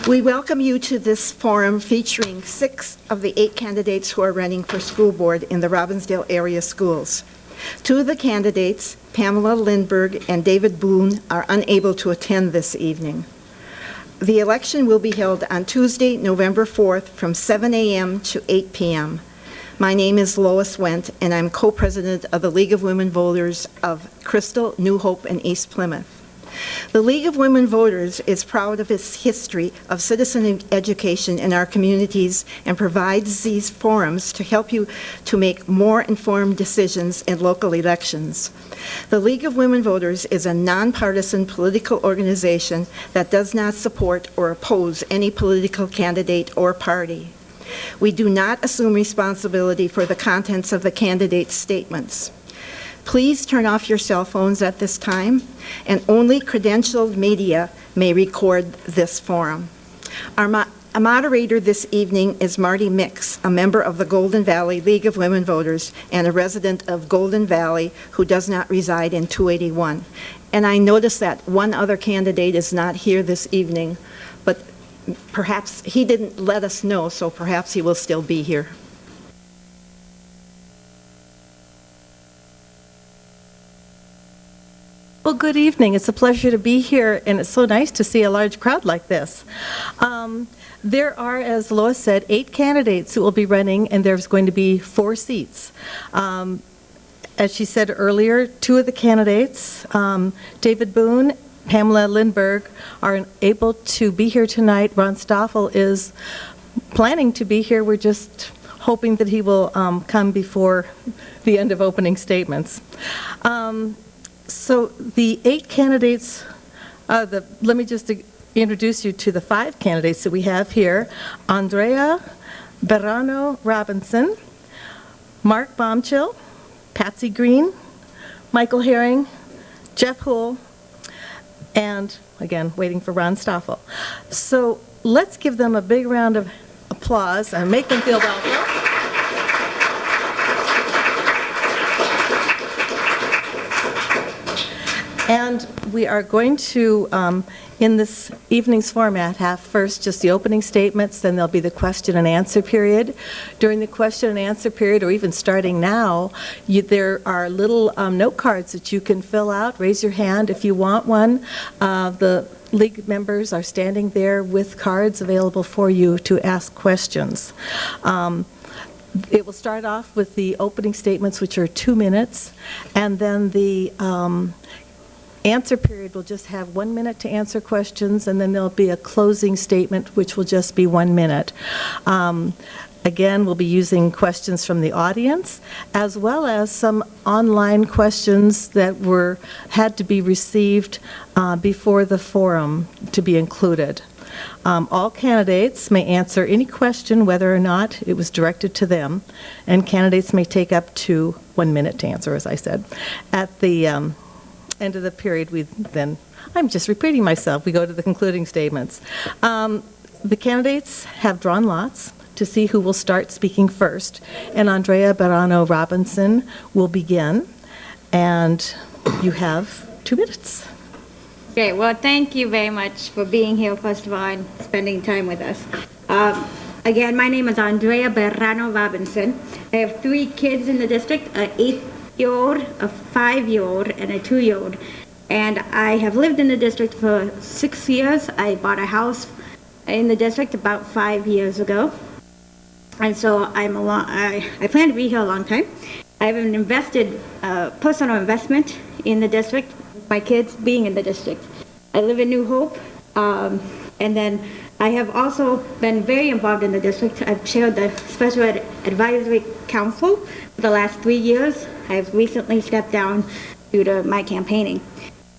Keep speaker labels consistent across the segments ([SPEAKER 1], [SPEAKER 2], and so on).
[SPEAKER 1] We welcome you to this forum featuring 6 of the 8 candidates who are running for school board in the Robbinsdale area schools. 2 of the candidates, Pamela Lindberg and David Boone, are unable to attend this evening. The election will be held on Tuesday, November 4th from 7 a.m. to 8 p.m. My name is Lois Wendt, and I'm co-president of the League of Women Voters of Crystal, New Hope, and East Plymouth. The League of Women Voters is proud of its history of citizen education in our communities and provides these forums to help you to make more informed decisions in local elections. The League of Women Voters is a nonpartisan political organization that does not support or oppose any political candidate or party. We do not assume responsibility for the contents of the candidates' statements. Please turn off your cell phones at this time, and only credentialed media may record this forum. Our moderator this evening is Marti Micks, a member of the Golden Valley League of Women Voters and a resident of Golden Valley who does not reside in 281. And I notice that one other candidate is not here this evening, but perhaps he didn't let us know, so perhaps he will still be here.
[SPEAKER 2] Well, good evening. It's a pleasure to be here, and it's so nice to see a large crowd like this. There are, as Lois said, 8 candidates who will be running, and there's going to be 4 seats. As she said earlier, 2 of the candidates, David Boone, Pamela Lindberg, are able to be here tonight. Ron Stoffel is planning to be here. We're just hoping that he will come before the end of opening statements. So the 8 candidates, let me just introduce you to the 5 candidates that we have here. Andrea Bejarano-Robinson, Mark Bomchill, Patsy Green, Michael Herring, Jeff Houle, and again, waiting for Ron Stoffel. So let's give them a big round of applause and make them feel welcome. And we are going to, in this evening's format, have first just the opening statements, then there'll be the question and answer period. During the question and answer period, or even starting now, there are little note cards that you can fill out. Raise your hand if you want one. The league members are standing there with cards available for you to ask questions. It will start off with the opening statements, which are 2 minutes, and then the answer period will just have 1 minute to answer questions, and then there'll be a closing statement, which will just be 1 minute. Again, we'll be using questions from the audience, as well as some online questions that had to be received before the forum to be included. All candidates may answer any question, whether or not it was directed to them, and candidates may take up to 1 minute to answer, as I said. At the end of the period, I'm just repeating myself, we go to the concluding statements. The candidates have drawn lots to see who will start speaking first, and Andrea Bejarano-Robinson will begin, and you have 2 minutes.
[SPEAKER 3] Okay, well, thank you very much for being here, first of all, and spending time with us. Again, my name is Andrea Bejarano-Robinson. I have 3 kids in the district, an 8-year-old, a 5-year-old, and a 2-year-old. And I have lived in the district for 6 years. I bought a house in the district about 5 years ago. And so I plan to be here a long time. I have an invested, personal investment in the district, my kids being in the district. I live in New Hope, and then I have also been very involved in the district. I've chaired the Special Advisory Council for the last 3 years. I've recently stepped down due to my campaigning.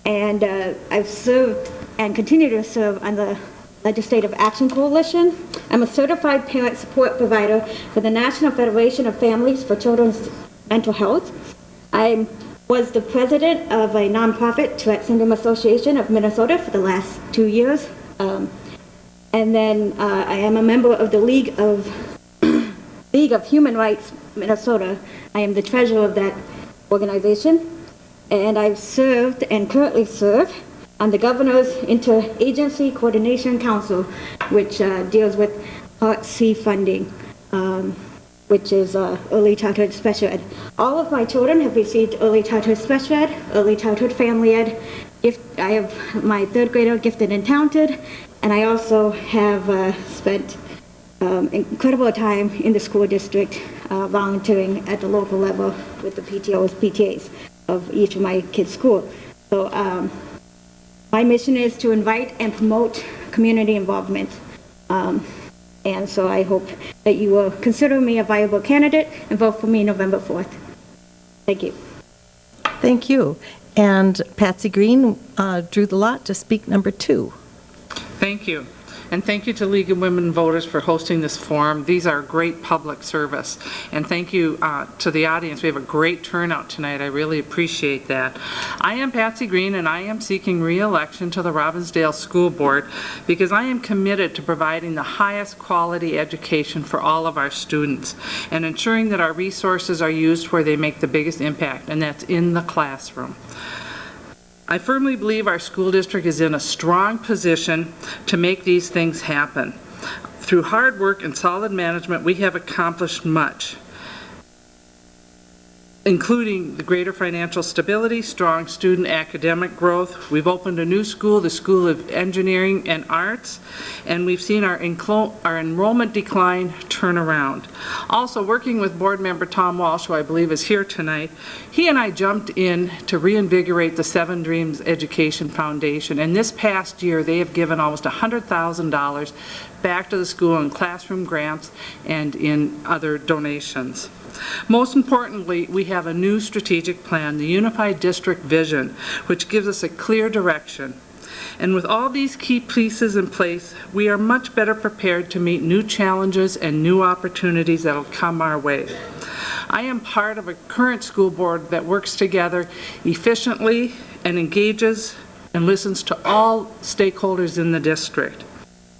[SPEAKER 3] And I've served and continue to serve on the Legislative Action Coalition. I'm a certified parent support provider for the National Federation of Families for Children's Mental Health. I was the president of a nonprofit, Tourette Syndrome Association of Minnesota, for the last 2 years. And then I am a member of the League of Human Rights Minnesota. I am the treasurer of that organization. And I've served and currently serve on the Governor's Interagency Coordination Council, which deals with Part C funding, which is early childhood special ed. All of my children have received early childhood special ed, early childhood family ed. I have my third grader gifted and talented, and I also have spent incredible time in the school district volunteering at the local level with the PTOs, PTAs of each of my kids' schools. So my mission is to invite and promote community involvement. And so I hope that you will consider me a viable candidate and vote for me November 4th. Thank you.
[SPEAKER 2] Thank you. And Patsy Green drew the lot to speak number 2.
[SPEAKER 4] Thank you. And thank you to League of Women Voters for hosting this forum. These are great public service. And thank you to the audience. We have a great turnout tonight. I really appreciate that. I am Patsy Green, and I am seeking re-election to the Robbinsdale School Board because I am committed to providing the highest quality education for all of our students and ensuring that our resources are used where they make the biggest impact, and that's in the classroom. I firmly believe our school district is in a strong position to make these things happen. Through hard work and solid management, we have accomplished much, including the greater financial stability, strong student academic growth. We've opened a new school, the School of Engineering and Arts, and we've seen our enrollment decline turn around. Also, working with board member Tom Walsh, who I believe is here tonight, he and I jumped in to reinvigorate the Seven Dreams Education Foundation, and this past year they have given almost $100,000 back to the school in classroom grants and in other donations. Most importantly, we have a new strategic plan, the Unified District Vision, which gives us a clear direction. And with all these key pieces in place, we are much better prepared to meet new challenges and new opportunities that will come our way. I am part of a current school board that works together efficiently and engages and listens to all stakeholders in the district.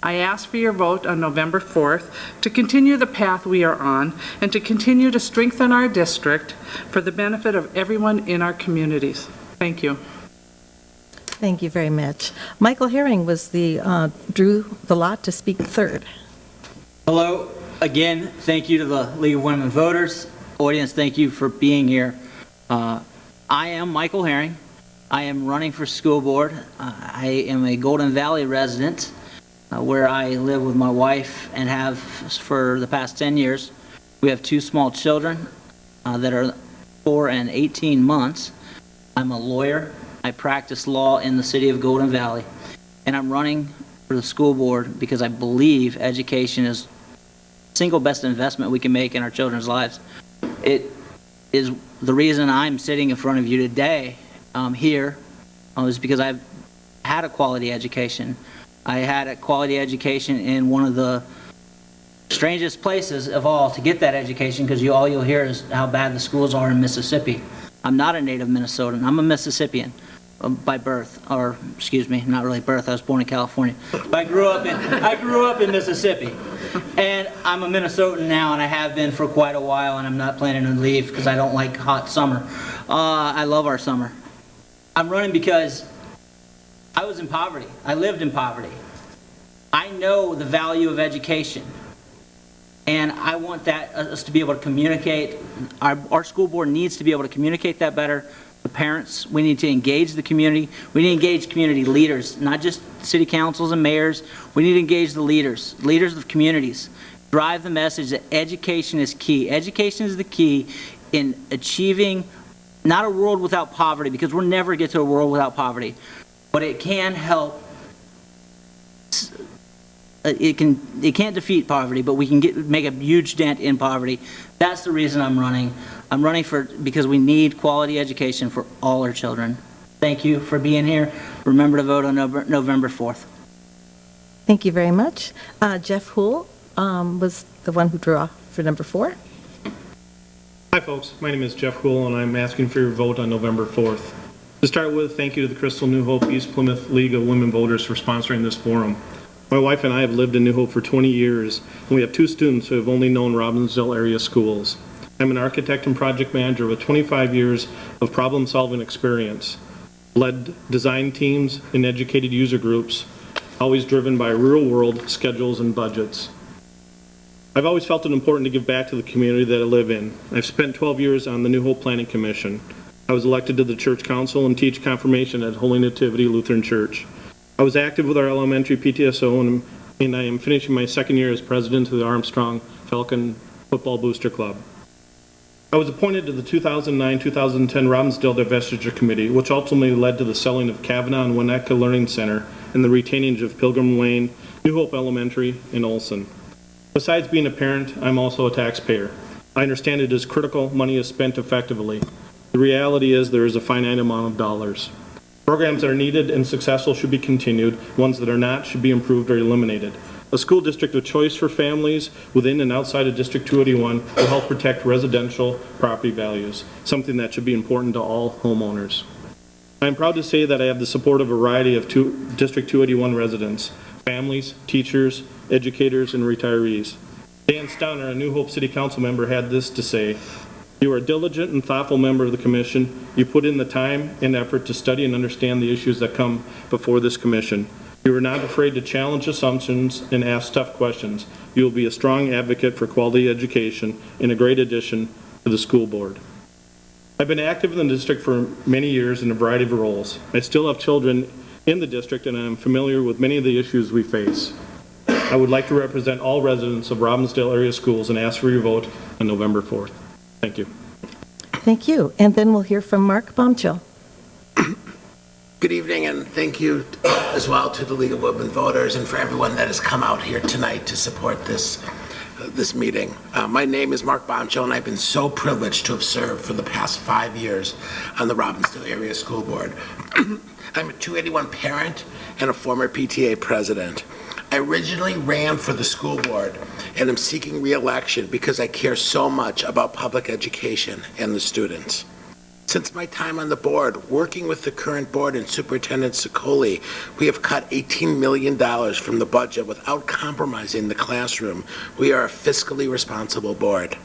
[SPEAKER 4] I ask for your vote on November 4th to continue the path we are on and to continue to strengthen our district for the benefit of everyone in our communities. Thank you.
[SPEAKER 2] Thank you very much. Michael Herring drew the lot to speak 3rd.
[SPEAKER 5] Hello. Again, thank you to the League of Women Voters. Audience, thank you for being here. I am Michael Herring. I am running for school board. I am a Golden Valley resident where I live with my wife and have for the past 10 years. We have 2 small children that are 4 and 18 months. I'm a lawyer. I practice law in the city of Golden Valley, and I'm running for the school board because I believe education is the single best investment we can make in our children's lives. It is the reason I'm sitting in front of you today here is because I've had a quality education. I had a quality education in one of the strangest places of all to get that education, because all you'll hear is how bad the schools are in Mississippi. I'm not a native Minnesotan. I'm a Mississippian by birth, or excuse me, not really birth. I was born in California. But I grew up in Mississippi, and I'm a Minnesotan now, and I have been for quite a while, and I'm not planning to leave because I don't like hot summer. I love our summer. I'm running because I was in poverty. I lived in poverty. I know the value of education, and I want us to be able to communicate. Our school board needs to be able to communicate that better. The parents, we need to engage the community. We need to engage community leaders, not just city councils and mayors. We need to engage the leaders of communities. Drive the message that education is key. Education is the key in achieving not a world without poverty, because we'll never get to a world without poverty. But it can help. It can't defeat poverty, but we can make a huge dent in poverty. That's the reason I'm running. I'm running because we need quality education for all our children. Thank you for being here. Remember to vote on November 4th.
[SPEAKER 2] Thank you very much. Jeff Houle was the one who drew for number 4.
[SPEAKER 6] Hi folks, my name is Jeff Houle, and I'm asking for your vote on November 4th. To start with, thank you to the Crystal New Hope East Plymouth League of Women Voters for sponsoring this forum. My wife and I have lived in New Hope for 20 years, and we have 2 students who have only known Robbinsdale area schools. I'm an architect and project manager with 25 years of problem-solving experience. led design teams and educated user groups, always driven by real-world schedules and budgets. I've always felt it important to give back to the community that I live in. I've spent 12 years on the New Hope Planning Commission. I was elected to the church council and teach confirmation at Holy Nativity Lutheran Church. I was active with our elementary PTSO, and I am finishing my second year as president of the Armstrong Falcon Football Booster Club. I was appointed to the 2009-2010 Robbinsdale Divestiture Committee, which ultimately led to the selling of Kavanaugh and Winnetka Learning Center and the retainage of Pilgrim Lane, New Hope Elementary, and Olson. Besides being a parent, I'm also a taxpayer. I understand it is critical money is spent effectively. The reality is there is a finite amount of dollars. Programs that are needed and successful should be continued. Ones that are not should be improved or eliminated. A school district of choice for families within and outside of District 281 will help protect residential property values, something that should be important to all homeowners. I am proud to say that I have the support of a variety of District 281 residents, families, teachers, educators, and retirees. Dan Stauner, a New Hope City Council member, had this to say: "You are a diligent and thoughtful member of the commission. You put in the time and effort to study and understand the issues that come before this commission. You are not afraid to challenge assumptions and ask tough questions. You will be a strong advocate for quality education and a great addition to the school board." I've been active in the district for many years in a variety of roles. I still have children in the district, and I am familiar with many of the issues we face. I would like to represent all residents of Robbinsdale area schools and ask for your vote on November 4th. Thank you.
[SPEAKER 2] Thank you. And then we'll hear from Mark Bomchill.
[SPEAKER 7] Good evening, and thank you as well to the League of Women Voters and for everyone that has come out here tonight to support this meeting. My name is Mark Bomchill, and I've been so privileged to have served for the past 5 years on the Robbinsdale Area School Board. I'm a 281 parent and a former PTA president. I originally ran for the school board and am seeking re-election because I care so much about public education and the students. Since my time on the board, working with the current board and Superintendent Sicoli, we have cut $18 million from the budget without compromising the classroom. We are a fiscally responsible board.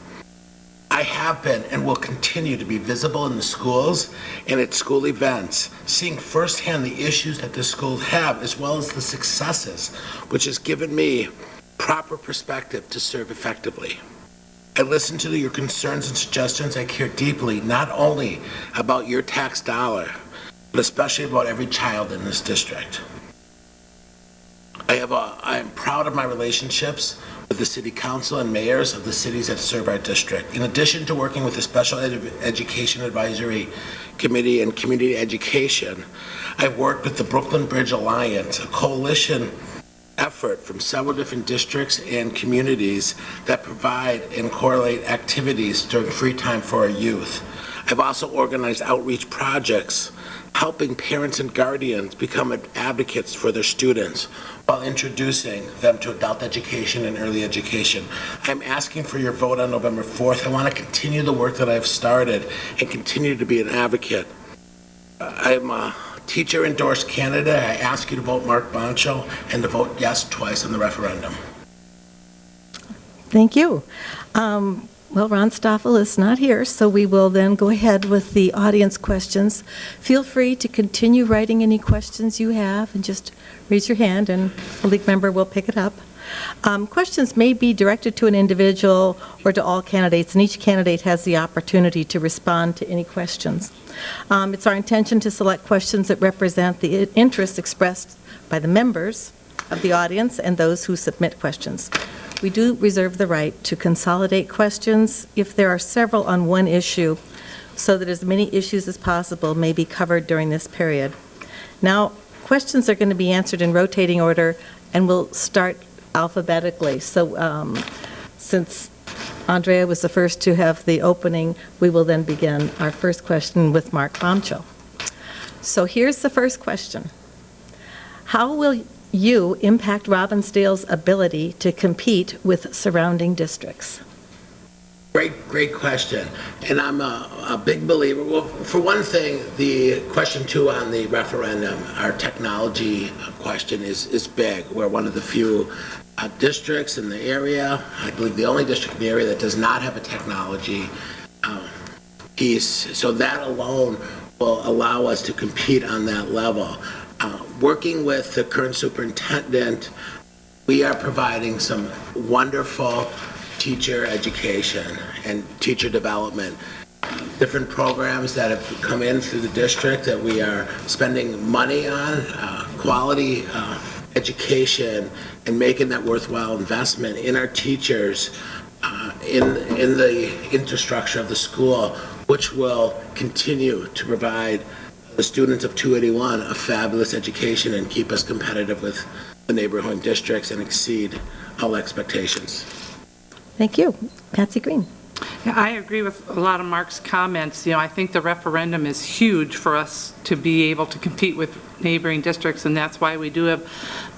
[SPEAKER 7] I have been and will continue to be visible in the schools and at school events, seeing firsthand the issues that the schools have as well as the successes, which has given me proper perspective to serve effectively. I listen to your concerns and suggestions. I care deeply not only about your tax dollar, but especially about every child in this district. I am proud of my relationships with the City Council and mayors of the cities that serve our district. In addition to working with the Special Education Advisory Committee and Community Education, I've worked with the Brooklyn Bridge Alliance, a coalition effort from several different districts and communities that provide and correlate activities during free time for our youth. I've also organized outreach projects helping parents and guardians become advocates for their students while introducing them to adult education and early education. I'm asking for your vote on November 4th. I want to continue the work that I've started and continue to be an advocate. I'm a teacher-endorsed candidate. I ask you to vote Mark Bomchill and to vote yes twice on the referendum.
[SPEAKER 2] Thank you. Well, Ron Stoffel is not here, so we will then go ahead with the audience questions. Feel free to continue writing any questions you have and just raise your hand and a league member will pick it up. Questions may be directed to an individual or to all candidates, and each candidate has the opportunity to respond to any questions. It's our intention to select questions that represent the interests expressed by the members of the audience and those who submit questions. We do reserve the right to consolidate questions if there are several on one issue, so that as many issues as possible may be covered during this period. Now, questions are going to be answered in rotating order, and we'll start alphabetically. So since Andrea was the first to have the opening, we will then begin our first question with Mark Bomchill. So here's the first question. How will you impact Robbinsdale's ability to compete with surrounding districts?
[SPEAKER 7] Great question. And I'm a big believer. Well, for one thing, the question 2 on the referendum, our technology question is big. We're one of the few districts in the area, I believe the only district in the area that does not have a technology piece. So that alone will allow us to compete on that level. Working with the current superintendent, we are providing some wonderful teacher education and teacher development. Different programs that have come in through the district that we are spending money on, quality education, and making that worthwhile investment in our teachers, in the infrastructure of the school, which will continue to provide the students of 281 a fabulous education and keep us competitive with the neighborhood districts and exceed all expectations.
[SPEAKER 2] Thank you. Patsy Green.
[SPEAKER 4] Yeah, I agree with a lot of Mark's comments. I think the referendum is huge for us to be able to compete with neighboring districts, and that's why we do have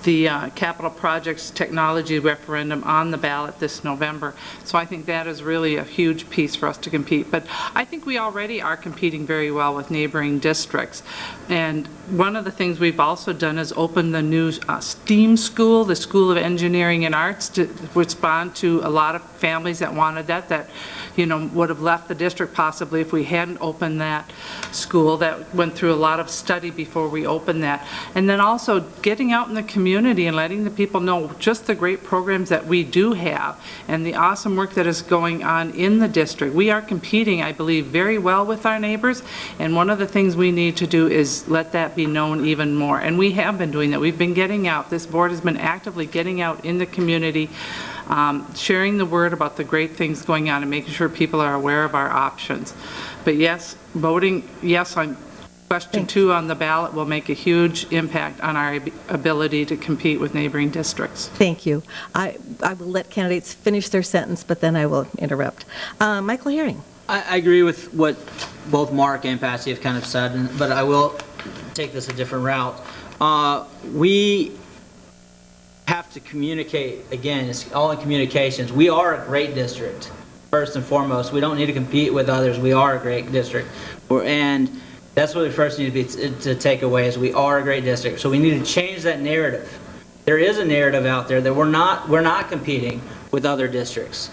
[SPEAKER 4] the capital projects technology referendum on the ballot this November. So I think that is really a huge piece for us to compete. But I think we already are competing very well with neighboring districts. And one of the things we've also done is open the new STEAM school, the School of Engineering and Arts, to respond to a lot of families that wanted that would have left the district possibly if we hadn't opened that school. That went through a lot of study before we opened that. And then also getting out in the community and letting the people know just the great programs that we do have and the awesome work that is going on in the district. We are competing, I believe, very well with our neighbors, and one of the things we need to do is let that be known even more. And we have been doing that. We've been getting out. This board has been actively getting out in the community, sharing the word about the great things going on and making sure people are aware of our options. But yes, voting yes on question 2 on the ballot will make a huge impact on our ability to compete with neighboring districts.
[SPEAKER 2] Thank you. I will let candidates finish their sentence, but then I will interrupt. Michael Herring.
[SPEAKER 5] I agree with what both Mark and Patsy have kind of said, but I will take this a different route. We have to communicate, again, it's all in communications. We are a great district, first and foremost. We don't need to compete with others. We are a great district. And that's what we first need to take away, is we are a great district. So we need to change that narrative. There is a narrative out there that we're not competing with other districts,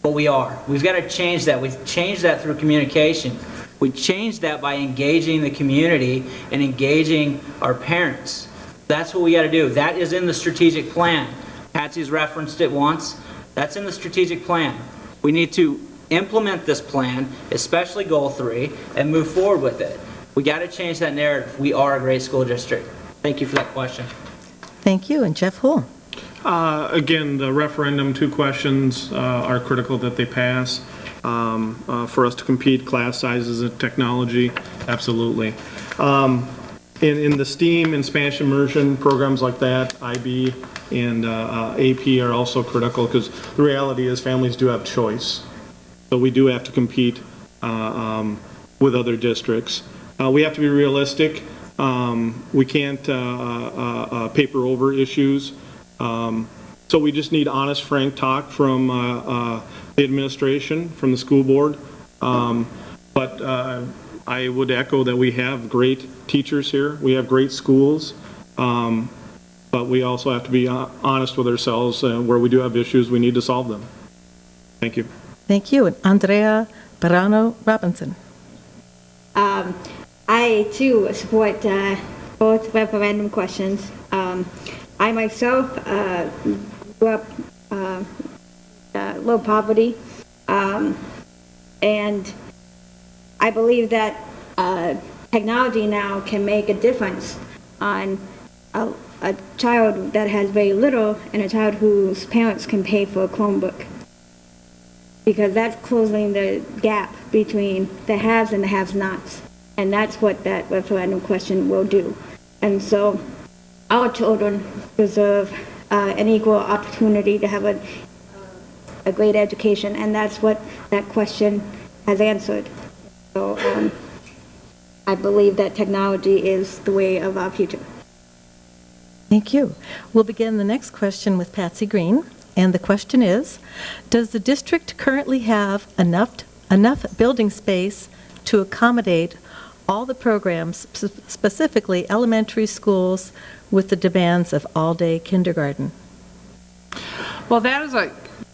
[SPEAKER 5] but we are. We've got to change that. We've changed that through communication. We changed that by engaging the community and engaging our parents. That's what we got to do. That is in the strategic plan. Patsy's referenced it once. That's in the strategic plan. We need to implement this plan, especially goal 3, and move forward with it. We got to change that narrative. We are a great school district. Thank you for that question.
[SPEAKER 2] Thank you. And Jeff Houle.
[SPEAKER 6] Again, the referendum 2 questions are critical that they pass. For us to compete, class sizes and technology, absolutely. In the STEAM and Spanish immersion programs like that, IB and AP are also critical, because the reality is families do have choice. So we do have to compete with other districts. We have to be realistic. We can't paper over issues. So we just need honest, frank talk from the administration, from the school board. But I would echo that we have great teachers here. We have great schools. But we also have to be honest with ourselves. Where we do have issues, we need to solve them. Thank you.
[SPEAKER 2] Thank you. And Andrea Bejarano-Robinson.
[SPEAKER 3] I, too, support both referendum questions. I myself grew up low poverty, and I believe that technology now can make a difference on a child that has very little and a child whose parents can pay for a Chromebook, because that's closing the gap between the haves and the have-nots. And that's what that referendum question will do. And so our children deserve an equal opportunity to have a great education, and that's what that question has answered. So I believe that technology is the way of our future.
[SPEAKER 2] Thank you. We'll begin the next question with Patsy Green. And the question is, does the district currently have enough building space to accommodate all the programs, specifically elementary schools, with the demands of all-day kindergarten?
[SPEAKER 4] Well, that is a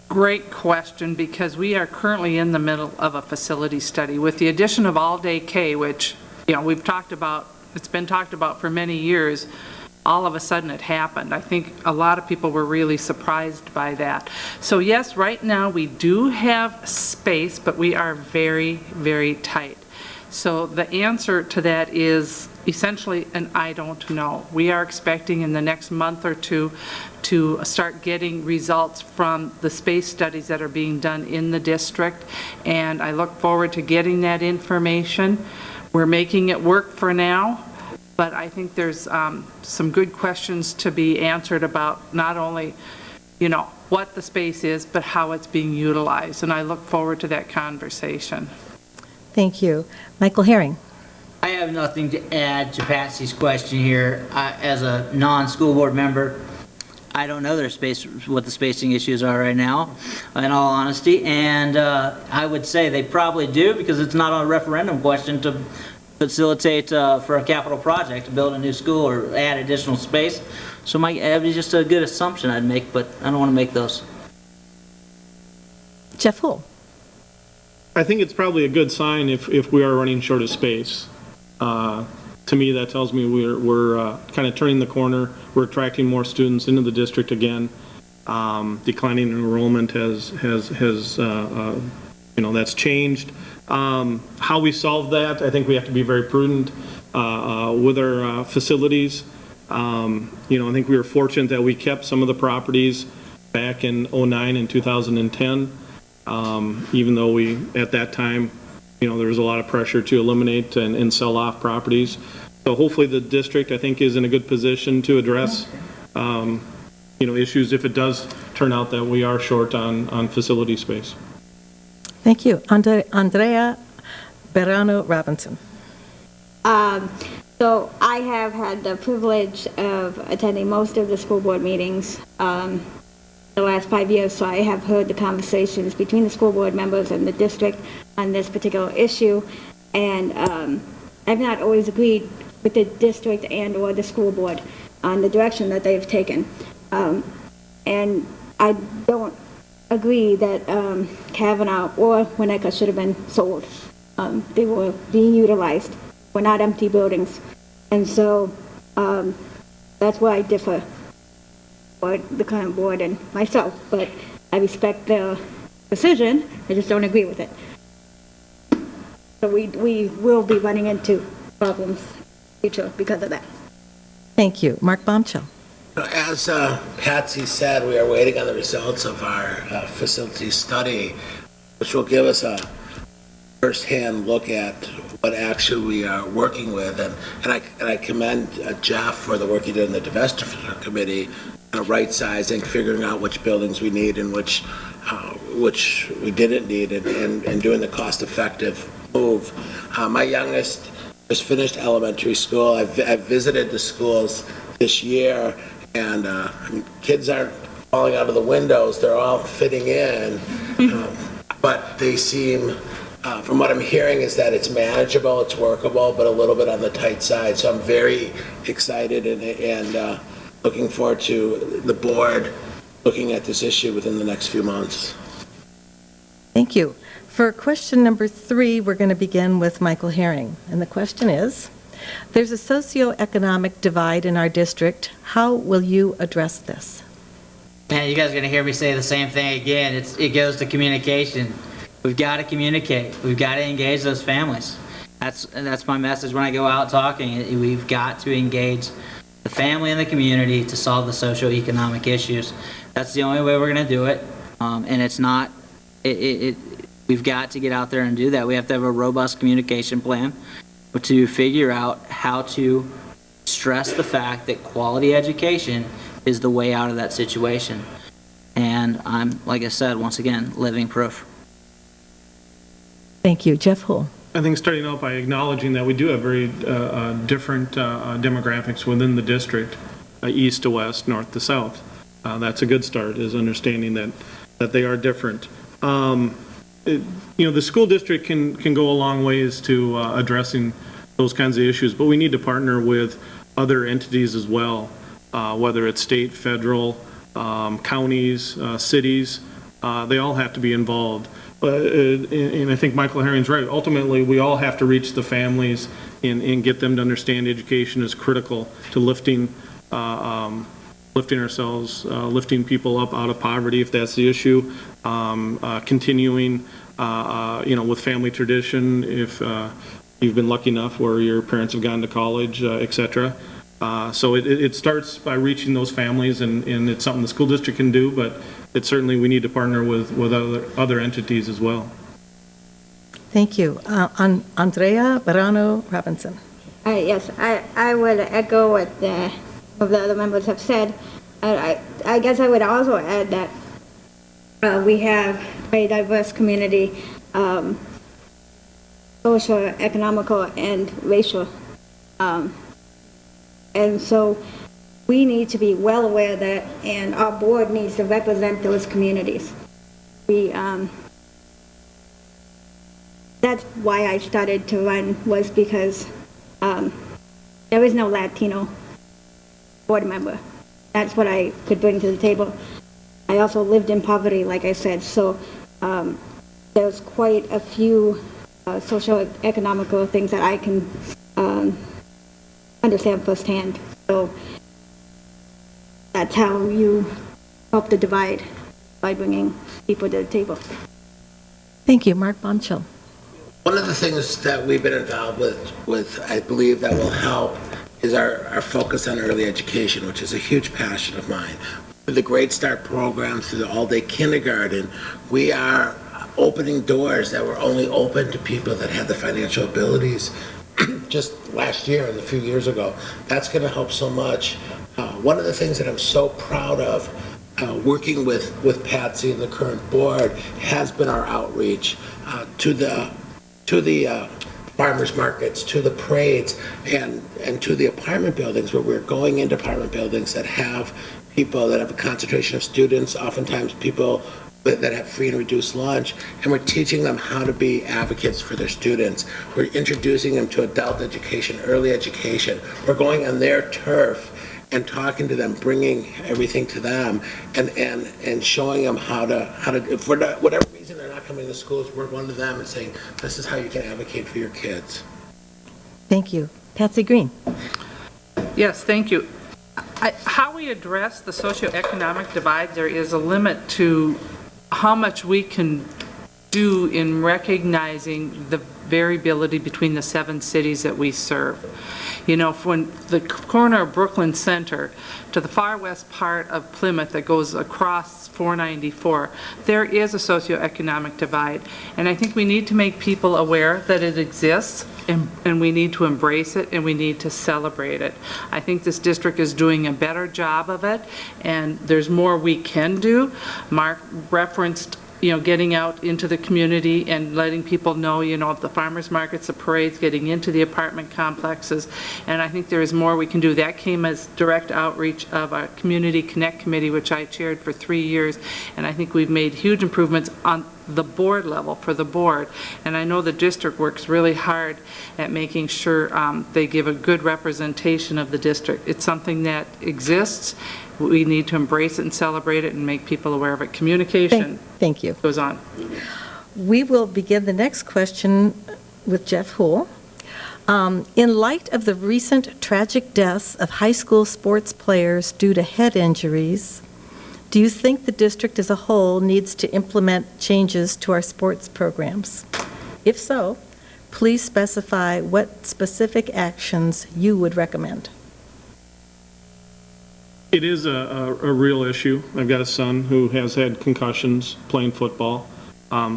[SPEAKER 4] great question, because we are currently in the middle of a facility study. With the addition of all-day K, which we've talked about, it's been talked about for many years. All of a sudden it happened. I think a lot of people were really surprised by that. So yes, right now we do have space, but we are very, very tight. So the answer to that is essentially an I don't know. We are expecting in the next month or two to start getting results from the space studies that are being done in the district, and I look forward to getting that information. We're making it work for now, but I think there's some good questions to be answered about not only, what the space is, but how it's being utilized, and I look forward to that conversation.
[SPEAKER 2] Thank you. Michael Herring.
[SPEAKER 5] I have nothing to add to Patsy's question here. As a non-school board member, I don't know what the spacing issues are right now, in all honesty, and I would say they probably do, because it's not a referendum question to facilitate for a capital project to build a new school or add additional space. So it was just a good assumption I'd make, but I don't want to make those.
[SPEAKER 2] Jeff Houle.
[SPEAKER 6] I think it's probably a good sign if we are running short of space. To me, that tells me we're kind of turning the corner. We're attracting more students into the district again. Declining enrollment has that's changed. How we solve that, I think we have to be very prudent with our facilities. I think we were fortunate that we kept some of the properties back in 2009 and 2010, even though we, at that time, there was a lot of pressure to eliminate and sell off properties. So hopefully the district, I think, is in a good position to address, issues if it does turn out that we are short on facility space.
[SPEAKER 2] Thank you. Andrea Bejarano-Robinson.
[SPEAKER 3] So I have had the privilege of attending most of the school board meetings the last 5 years, so I have heard the conversations between the school board members and the district on this particular issue, and I've not always agreed with the district and or the school board on the direction that they've taken. And I don't agree that Kavanaugh or Winnetka should have been sold. They were being utilized. We're not empty buildings. And so that's where I differ with the current board and myself. But I respect their decision. I just don't agree with it. So we will be running into problems in the future because of that.
[SPEAKER 2] Thank you. Mark Bomchill.
[SPEAKER 7] As Patsy said, we are waiting on the results of our facility study, which will give us a first-hand look at what actually we are working with. And I commend Jeff for the work he did in the divestiture committee, right-sizing, figuring out which buildings we need and which we didn't need, and doing the cost-effective move. My youngest just finished elementary school. I've visited the schools this year, and kids aren't falling out of the windows. They're all fitting in, but they seem, from what I'm hearing, is that it's manageable, it's workable, but a little bit on the tight side. So I'm very excited and looking forward to the board looking at this issue within the next few months.
[SPEAKER 2] Thank you. For question number 3, we're going to begin with Michael Herring. And the question is, there's a socioeconomic divide in our district. How will you address this?
[SPEAKER 5] Man, you guys are going to hear me say the same thing again. It goes to communication. We've got to communicate. We've got to engage those families. That's my message when I go out talking. We've got to engage the family and the community to solve the socioeconomic issues. That's the only way we're going to do it. And it's not, we've got to get out there and do that. We have to have a robust communication plan to figure out how to stress the fact that quality education is the way out of that situation. And I'm, like I said, once again, living proof.
[SPEAKER 2] Thank you. Jeff Houle.
[SPEAKER 6] I think starting out by acknowledging that we do have very different demographics within the district, east to west, north to south. That's a good start, is understanding that they are different. The school district can go a long ways to addressing those kinds of issues, but we need to partner with other entities as well, whether it's state, federal, counties, cities. They all have to be involved. and I think Michael Herring's right. Ultimately, we all have to reach the families and get them to understand education is critical to lifting ourselves, lifting people up out of poverty if that's the issue, continuing, with family tradition if you've been lucky enough where your parents have gone to college, et cetera. So it starts by reaching those families, and it's something the school district can do, but it certainly we need to partner with other entities as well.
[SPEAKER 2] Thank you. Andrea Bejarano-Robinson.
[SPEAKER 3] Yes, I would echo what some of the other members have said. I guess I would also add that we have a diverse community, social, economical, and racial. And so we need to be well aware of that, and our board needs to represent those communities. That's why I started to run, was because there is no Latino board member. That's what I could bring to the table. I also lived in poverty, like I said, so there's quite a few social economical things that I can understand firsthand. So that's how you help the divide, by bringing people to the table.
[SPEAKER 2] Thank you. Mark Bomchill.
[SPEAKER 7] One of the things that we've been involved with I believe that will help is our focus on early education, which is a huge passion of mine. Through the Great Start program, through the all-day kindergarten, we are opening doors that were only open to people that had the financial abilities just last year and a few years ago. That's going to help so much. One of the things that I'm so proud of working with Patsy and the current board has been our outreach to the farmers markets, to the parades, and to the apartment buildings, where we're going into apartment buildings that have people that have a concentration of students, oftentimes people that have free and reduced lunch, and we're teaching them how to be advocates for their students. We're introducing them to adult education, early education. We're going on their turf and talking to them, bringing everything to them, and showing them how to for whatever reason they're not coming to schools, we're going to them and saying, this is how you can advocate for your kids.
[SPEAKER 2] Thank you. Patsy Green.
[SPEAKER 4] Yes, thank you. How we address the socioeconomic divide, there is a limit to how much we can do in recognizing the variability between the 7 cities that we serve. You know, from the corner of Brooklyn Center to the far west part of Plymouth that goes across 494, there is a socioeconomic divide. And I think we need to make people aware that it exists, and we need to embrace it, and we need to celebrate it. I think this district is doing a better job of it, and there's more we can do. Mark referenced getting out into the community and letting people know, the farmers markets, the parades, getting into the apartment complexes, and I think there is more we can do. That came as direct outreach of our Community Connect Committee, which I chaired for 3 years, and I think we've made huge improvements on the board level for the board, and I know the district works really hard at making sure they give a good representation of the district. It's something that exists. We need to embrace it and celebrate it and make people aware of it. Communication
[SPEAKER 2] Thank you.
[SPEAKER 4] goes on.
[SPEAKER 2] We will begin the next question with Jeff Houle. In light of the recent tragic deaths of high school sports players due to head injuries, do you think the district as a whole needs to implement changes to our sports programs? If so, please specify what specific actions you would recommend.
[SPEAKER 6] It is a real issue. I've got a son who has had concussions playing football,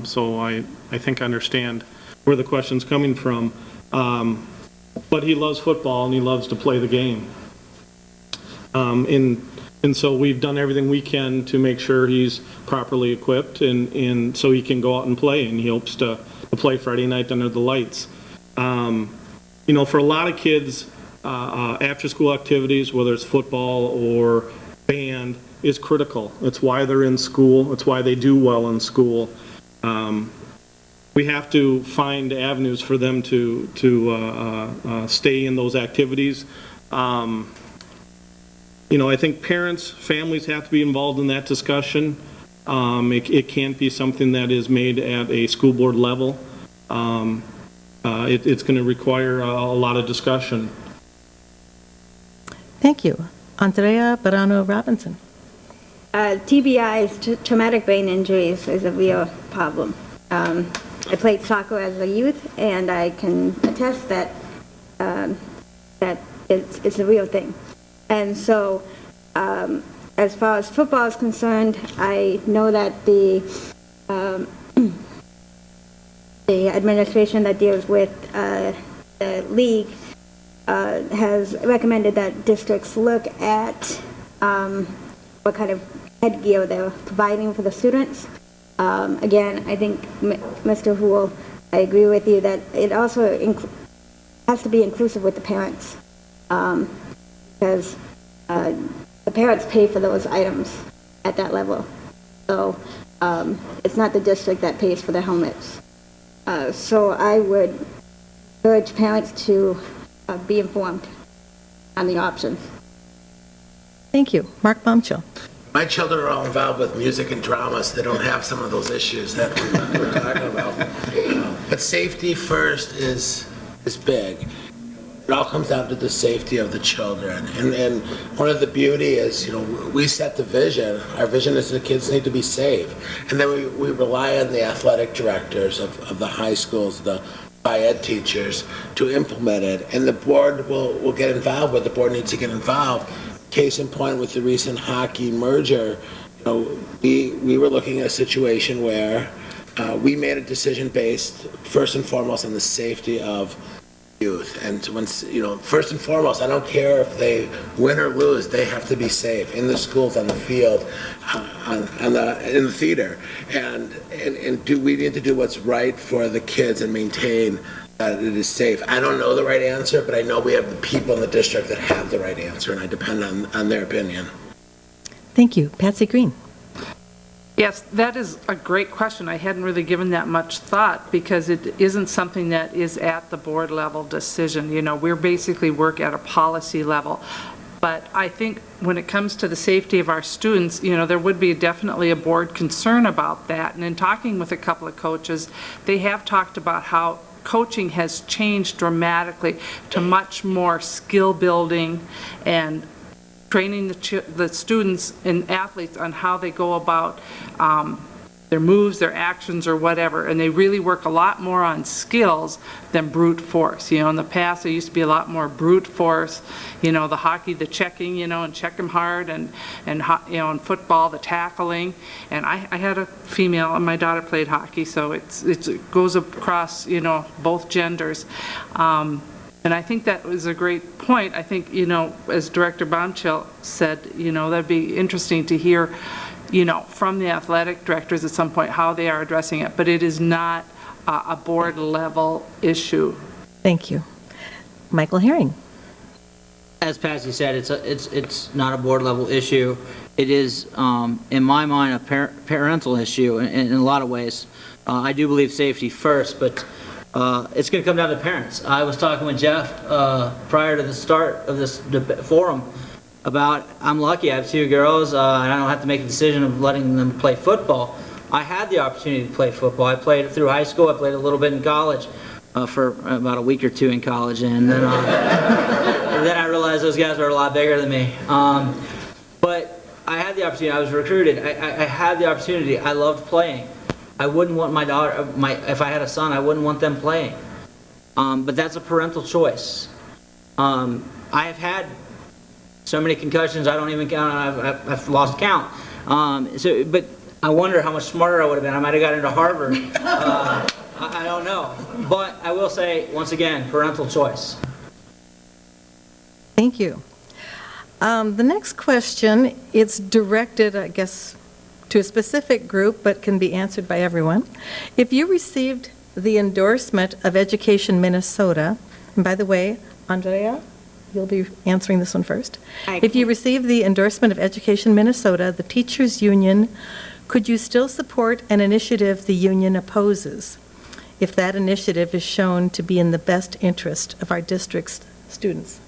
[SPEAKER 6] so I think I understand where the question's coming from. But he loves football and he loves to play the game. And so we've done everything we can to make sure he's properly equipped and so he can go out and play, and he hopes to play Friday night under the lights. For a lot of kids, after-school activities, whether it's football or band, is critical. It's why they're in school. It's why they do well in school. We have to find avenues for them to stay in those activities. I think parents, families have to be involved in that discussion. It can't be something that is made at a school board level. It's going to require a lot of discussion.
[SPEAKER 2] Thank you. Andrea Bejarano-Robinson.
[SPEAKER 3] TBIs, traumatic brain injuries, is a real problem. I played soccer as a youth, and I can attest that that it's a real thing. And so, as far as football is concerned, I know that the administration that deals with the league has recommended that districts look at what kind of headgear they're providing for the students. Again, I think, Mr. Houle, I agree with you that it also has to be inclusive with the parents, because the parents pay for those items at that level. So it's not the district that pays for the helmets. So I would urge parents to be informed on the options.
[SPEAKER 2] Thank you. Mark Bomchill.
[SPEAKER 7] My children are all involved with music and drama, so they don't have some of those issues that we're talking about. But safety first is big. It all comes down to the safety of the children. And one of the beauty is, we set the vision. Our vision is the kids need to be safe. And then we rely on the athletic directors of the high schools, the ed teachers, to implement it. And the board will get involved where the board needs to get involved. Case in point with the recent hockey merger, we were looking at a situation where we made a decision based first and foremost on the safety of youth. And first and foremost, I don't care if they win or lose, they have to be safe in the schools, on the field, in the theater. And we need to do what's right for the kids and maintain that it is safe. I don't know the right answer, but I know we have the people in the district that have the right answer, and I depend on their opinion.
[SPEAKER 2] Thank you. Patsy Green.
[SPEAKER 4] Yes, that is a great question. I hadn't really given that much thought because it isn't something that is at the board level decision. We're basically work at a policy level. But I think when it comes to the safety of our students, there would be definitely a board concern about that. And in talking with a couple of coaches, they have talked about how coaching has changed dramatically to much more skill building and training the students and athletes on how they go about their moves, their actions, or whatever. And they really work a lot more on skills than brute force. In the past, there used to be a lot more brute force. The hockey, the checking, and check them hard, and in football, the tackling. And I had a female, and my daughter played hockey, so it goes across, both genders. And I think that was a great point. I think, as Director Bomchill said, that'd be interesting to hear, from the athletic directors at some point how they are addressing it. But it is not a board level issue.
[SPEAKER 2] Thank you. Michael Herring.
[SPEAKER 5] As Patsy said, it's not a board level issue. It is, in my mind, a parental issue in a lot of ways. I do believe safety first, but it's going to come down to parents. I was talking with Jeff prior to the start of this forum about, I'm lucky, I have two girls, and I don't have to make a decision of letting them play football. I had the opportunity to play football. I played through high school, I played a little bit in college, for about a week or two in college, and then, then I realized those guys were a lot bigger than me. But I had the opportunity, I was recruited, I had the opportunity, I loved playing. I wouldn't want my daughter, if I had a son, I wouldn't want them playing. But that's a parental choice. I have had so many concussions, I don't even count, I've lost count. But I wonder how much smarter I would have been. I might have got into Harvard. I don't know. But I will say, once again, parental choice.
[SPEAKER 2] Thank you. The next question, it's directed, I guess, to a specific group, but can be answered by everyone. If you received the endorsement of Education Minnesota, and by the way, Andrea, you'll be answering this one first. If you received the endorsement of Education Minnesota, the teachers' union, could you still support an initiative the union opposes if that initiative is shown to be in the best interest of our district's students?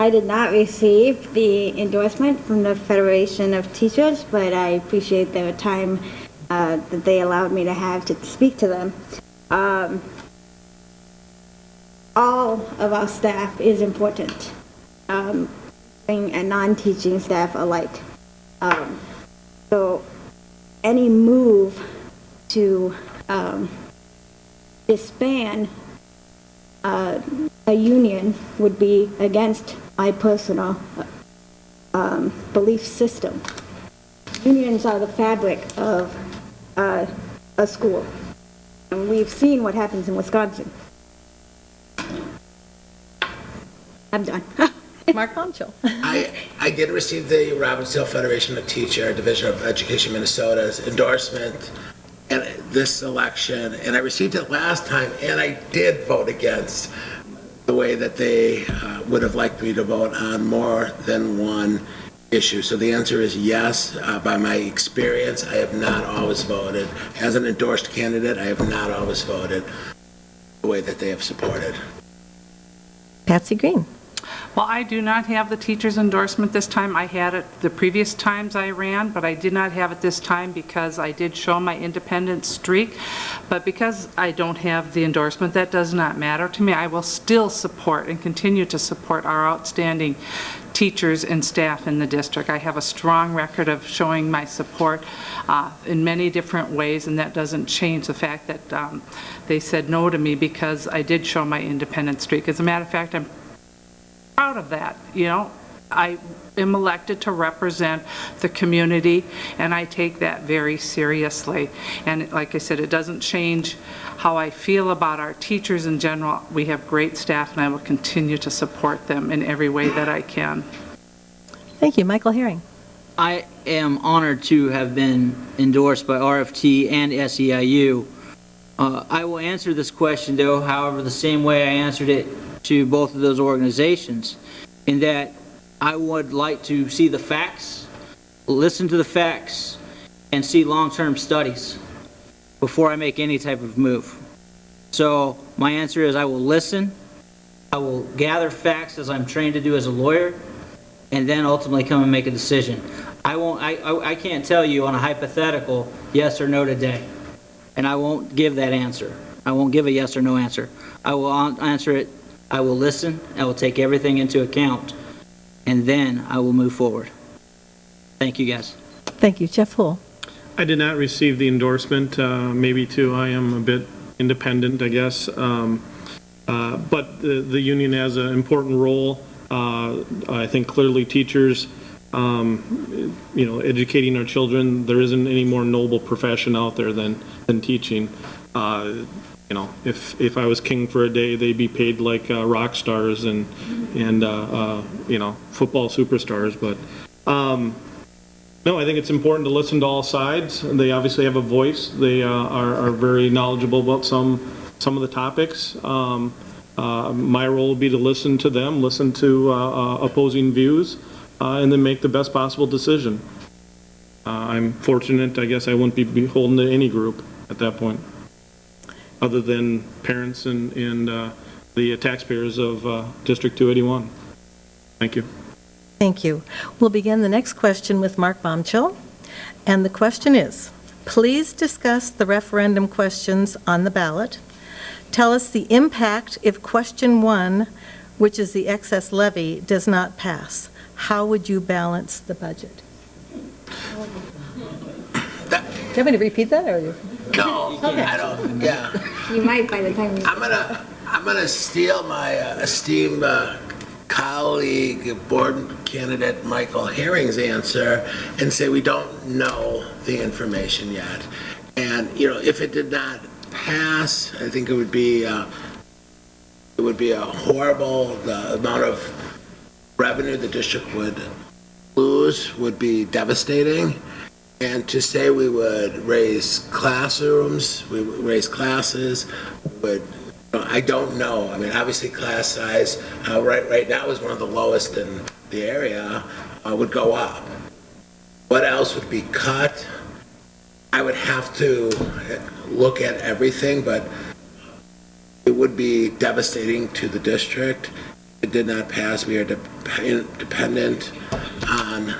[SPEAKER 3] I did not receive the endorsement from the Federation of Teachers, but I appreciate their time that they allowed me to have to speak to them. All of our staff is important, and non-teaching staff alike. So any move to disband a union would be against my personal belief system. Unions are the fabric of a school, and we've seen what happens in Wisconsin. I'm done.
[SPEAKER 2] Mark Bomchill.
[SPEAKER 7] I did receive the Robbinsdale Federation of Teacher, Division of Education Minnesota's endorsement in this election, and I received it last time, and I did vote against the way that they would have liked me to vote on more than one issue. So the answer is yes. By my experience, I have not always voted. As an endorsed candidate, I have not always voted the way that they have supported.
[SPEAKER 2] Patsy Green.
[SPEAKER 4] Well, I do not have the teacher's endorsement this time. I had it the previous times I ran, but I did not have it this time because I did show my independent streak. But because I don't have the endorsement, that does not matter to me. I will still support and continue to support our outstanding teachers and staff in the district. I have a strong record of showing my support in many different ways, and that doesn't change the fact that they said no to me because I did show my independent streak. As a matter of fact, I'm proud of that. You know, I am elected to represent the community, and I take that very seriously. And like I said, it doesn't change how I feel about our teachers in general. We have great staff, and I will continue to support them in every way that I can.
[SPEAKER 2] Thank you. Michael Herring.
[SPEAKER 5] I am honored to have been endorsed by RFT and SEIU. I will answer this question, though, however, the same way I answered it to both of those organizations, in that I would like to see the facts, listen to the facts, and see long-term studies before I make any type of move. So my answer is I will listen, I will gather facts as I'm trained to do as a lawyer, and then ultimately come and make a decision. I can't tell you on a hypothetical yes or no today, and I won't give that answer. I won't give a yes or no answer. I will answer it. I will listen, I will take everything into account, and then I will move forward. Thank you, guys.
[SPEAKER 2] Thank you. Jeff Houle.
[SPEAKER 6] I did not receive the endorsement, maybe too, I am a bit independent, I guess. But the union has an important role. I think clearly teachers, educating our children, there isn't any more noble profession out there than teaching. If I was king for a day, they'd be paid like rock stars and football superstars. But no, I think it's important to listen to all sides. They obviously have a voice. They are very knowledgeable about some of the topics. My role will be to listen to them, listen to opposing views, and then make the best possible decision. I'm fortunate, I guess I wouldn't be beholden to any group at that point, other than parents and the taxpayers of District 281. Thank you.
[SPEAKER 2] Thank you. We'll begin the next question with Mark Bomchill. And the question is, please discuss the referendum questions on the ballot. Tell us the impact if question 1, which is the excess levy, does not pass. How would you balance the budget? Do you want me to repeat that, or you?
[SPEAKER 7] No,
[SPEAKER 2] Okay.
[SPEAKER 7] I don't, yeah.
[SPEAKER 3] You might by the time you...
[SPEAKER 7] I'm gonna steal my esteemed colleague, board candidate Michael Herring's answer and say we don't know the information yet. And, if it did not pass, I think it would be a horrible, the amount of revenue the district would lose would be devastating. And to say we would raise classrooms, we would raise classes, I don't know. I mean, obviously class size right now is one of the lowest in the area, would go up. What else would be cut? I would have to look at everything, but it would be devastating to the district. It did not pass. We are dependent on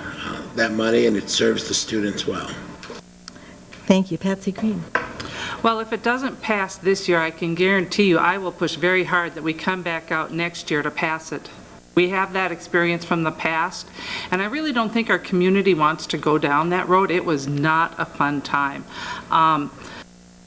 [SPEAKER 7] that money, and it serves the students well.
[SPEAKER 2] Thank you. Patsy Green.
[SPEAKER 4] Well, if it doesn't pass this year, I can guarantee you I will push very hard that we come back out next year to pass it. We have that experience from the past, and I really don't think our community wants to go down that road. It was not a fun time.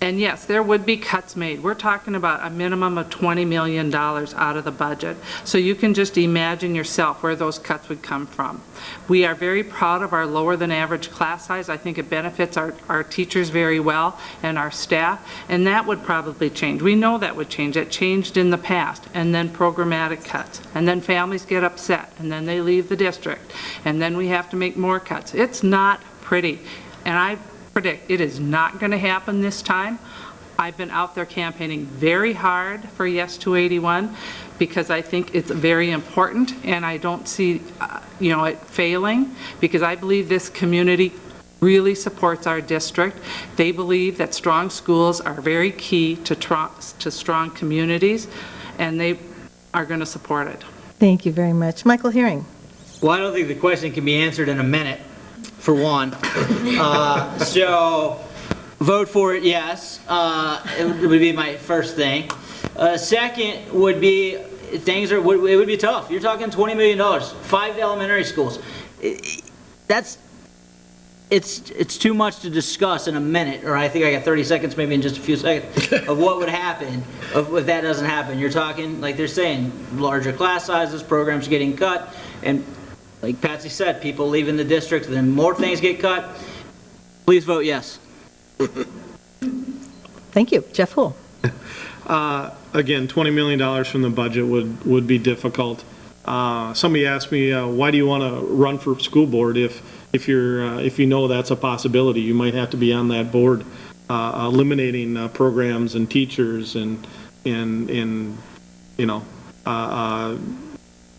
[SPEAKER 4] And yes, there would be cuts made. We're talking about a minimum of $20 million out of the budget. So you can just imagine yourself where those cuts would come from. We are very proud of our lower than average class size. I think it benefits our teachers very well and our staff, and that would probably change. We know that would change. It changed in the past, and then programmatic cuts, and then families get upset, and then they leave the district, and then we have to make more cuts. It's not pretty, and I predict it is not going to happen this time. I've been out there campaigning very hard for Yes 281 because I think it's very important, and I don't see it failing, because I believe this community really supports our district. They believe that strong schools are very key to strong communities, and they are going to support it.
[SPEAKER 2] Thank you very much. Michael Herring.
[SPEAKER 5] Well, I don't think the question can be answered in a minute, for one. So, vote for it, yes. It would be my first thing. Second would be, it would be tough. You're talking $20 million, 5 elementary schools. It's too much to discuss in a minute, or I think I got 30 seconds, maybe in just a few seconds, of what would happen if that doesn't happen. You're talking, like they're saying, larger class sizes, programs getting cut, and like Patsy said, people leaving the district, then more things get cut. Please vote yes.
[SPEAKER 2] Thank you. Jeff Houle.
[SPEAKER 6] Again, $20 million from the budget would be difficult. Somebody asked me, why do you want to run for school board if you know that's a possibility? You might have to be on that board, eliminating programs and teachers and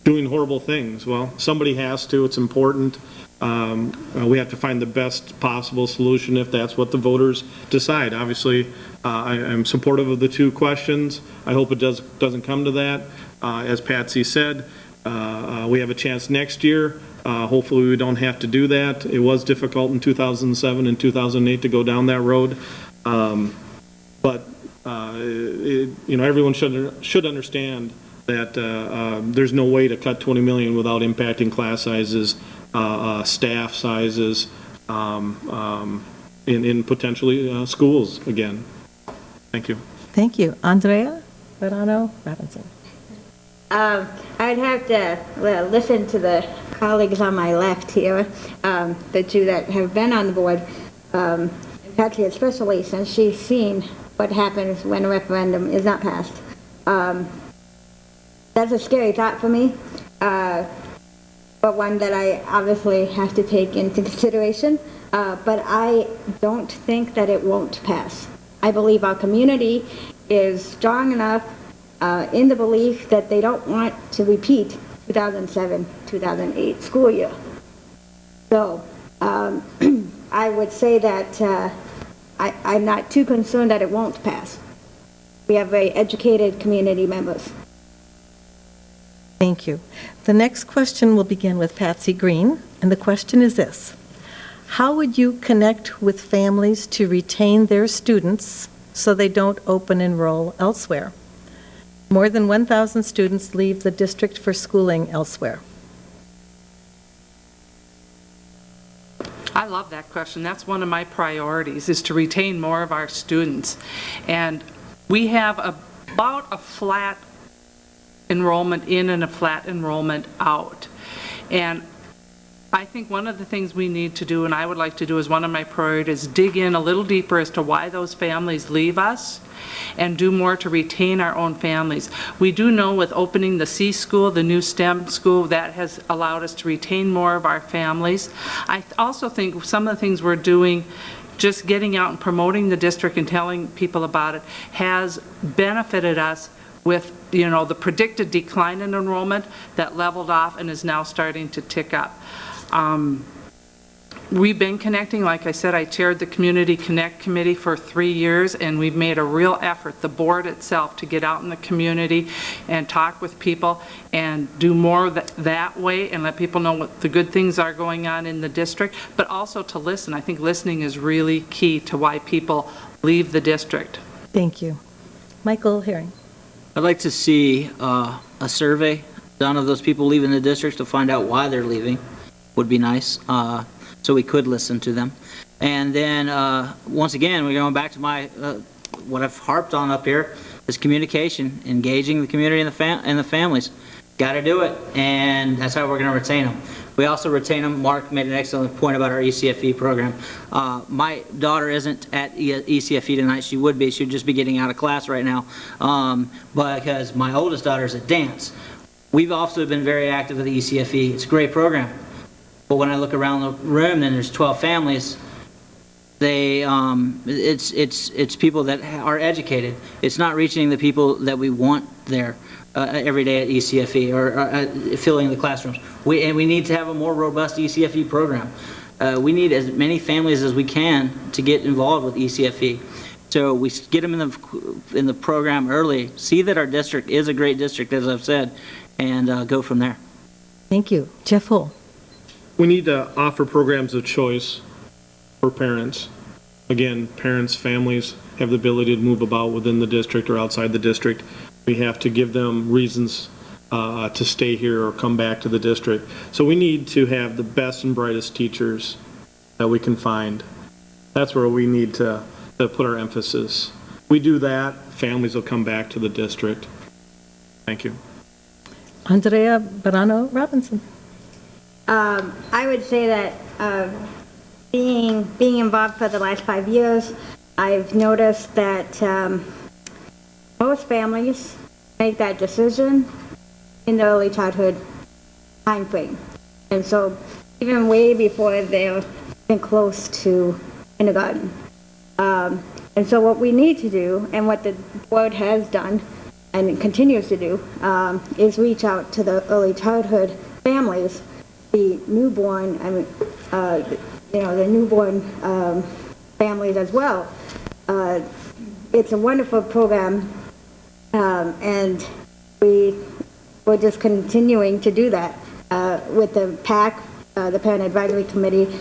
[SPEAKER 6] doing horrible things. Well, somebody has to. It's important. We have to find the best possible solution if that's what the voters decide. Obviously, I'm supportive of the two questions. I hope it doesn't come to that. As Patsy said, we have a chance next year. Hopefully we don't have to do that. It was difficult in 2007 and 2008 to go down that road. But everyone should understand that there's no way to cut $20 million without impacting class sizes, staff sizes, in potentially schools again. Thank you.
[SPEAKER 2] Thank you. Andrea Bejarano-Robinson.
[SPEAKER 3] I'd have to listen to the colleagues on my left here, the two that have been on the board, Patsy especially, since she's seen what happens when a referendum is not passed. That's a scary thought for me, but one that I obviously have to take into consideration. But I don't think that it won't pass. I believe our community is strong enough in the belief that they don't want to repeat 2007-2008 school year. So I would say that I'm not too concerned that it won't pass. We have very educated community members.
[SPEAKER 2] Thank you. The next question will begin with Patsy Green, and the question is this: how would you connect with families to retain their students so they don't open enroll elsewhere? More than 1,000 students leave the district for schooling elsewhere.
[SPEAKER 4] I love that question. That's one of my priorities, is to retain more of our students. And we have about a flat enrollment in and a flat enrollment out. And I think one of the things we need to do, and I would like to do as one of my priorities, dig in a little deeper as to why those families leave us and do more to retain our own families. We do know with opening the C school, the new STEM school, that has allowed us to retain more of our families. I also think some of the things we're doing, just getting out and promoting the district and telling people about it, has benefited us with the predicted decline in enrollment that leveled off and is now starting to tick up. we've been connecting. Like I said, I chaired the Community Connect Committee for 3 years, and we've made a real effort, the board itself, to get out in the community and talk with people and do more that way and let people know what the good things are going on in the district, but also to listen. I think listening is really key to why people leave the district.
[SPEAKER 2] Thank you. Michael Herring.
[SPEAKER 5] I'd like to see a survey done of those people leaving the district to find out why they're leaving. Would be nice, so we could listen to them. And then, once again, we're going back to my, what I've harped on up here, is communication, engaging the community and the families. Got to do it, and that's how we're going to retain them. We also retain them. Mark made an excellent point about our ECFE program. My daughter isn't at ECFE tonight. She would be. She would just be getting out of class right now, but because my oldest daughter is at dance. We've also been very active with the ECFE. It's a great program. But when I look around the room, then there's 12 families. It's people that are educated. It's not reaching the people that we want there every day at ECFE or filling the classrooms. We need to have a more robust ECFE program. We need as many families as we can to get involved with ECFE. So we get them in the program early, see that our district is a great district, as I've said, and go from there.
[SPEAKER 2] Thank you. Jeff Houle.
[SPEAKER 6] We need to offer programs of choice for parents. Again, parents, families have the ability to move about within the district or outside the district. We have to give them reasons to stay here or come back to the district. So we need to have the best and brightest teachers that we can find. That's where we need to put our emphasis. We do that, families will come back to the district. Thank you.
[SPEAKER 2] Andrea Bejarano-Robinson.
[SPEAKER 3] I would say that being involved for the last 5 years, I've noticed that most families make that decision in the early childhood time frame. And so even way before they're even close to kindergarten. And so what we need to do, and what the board has done and continues to do, is reach out to the early childhood families, the newborn, the newborn families as well. It's a wonderful program, and we're just continuing to do that with the PAC, the Parent Advisory Committee,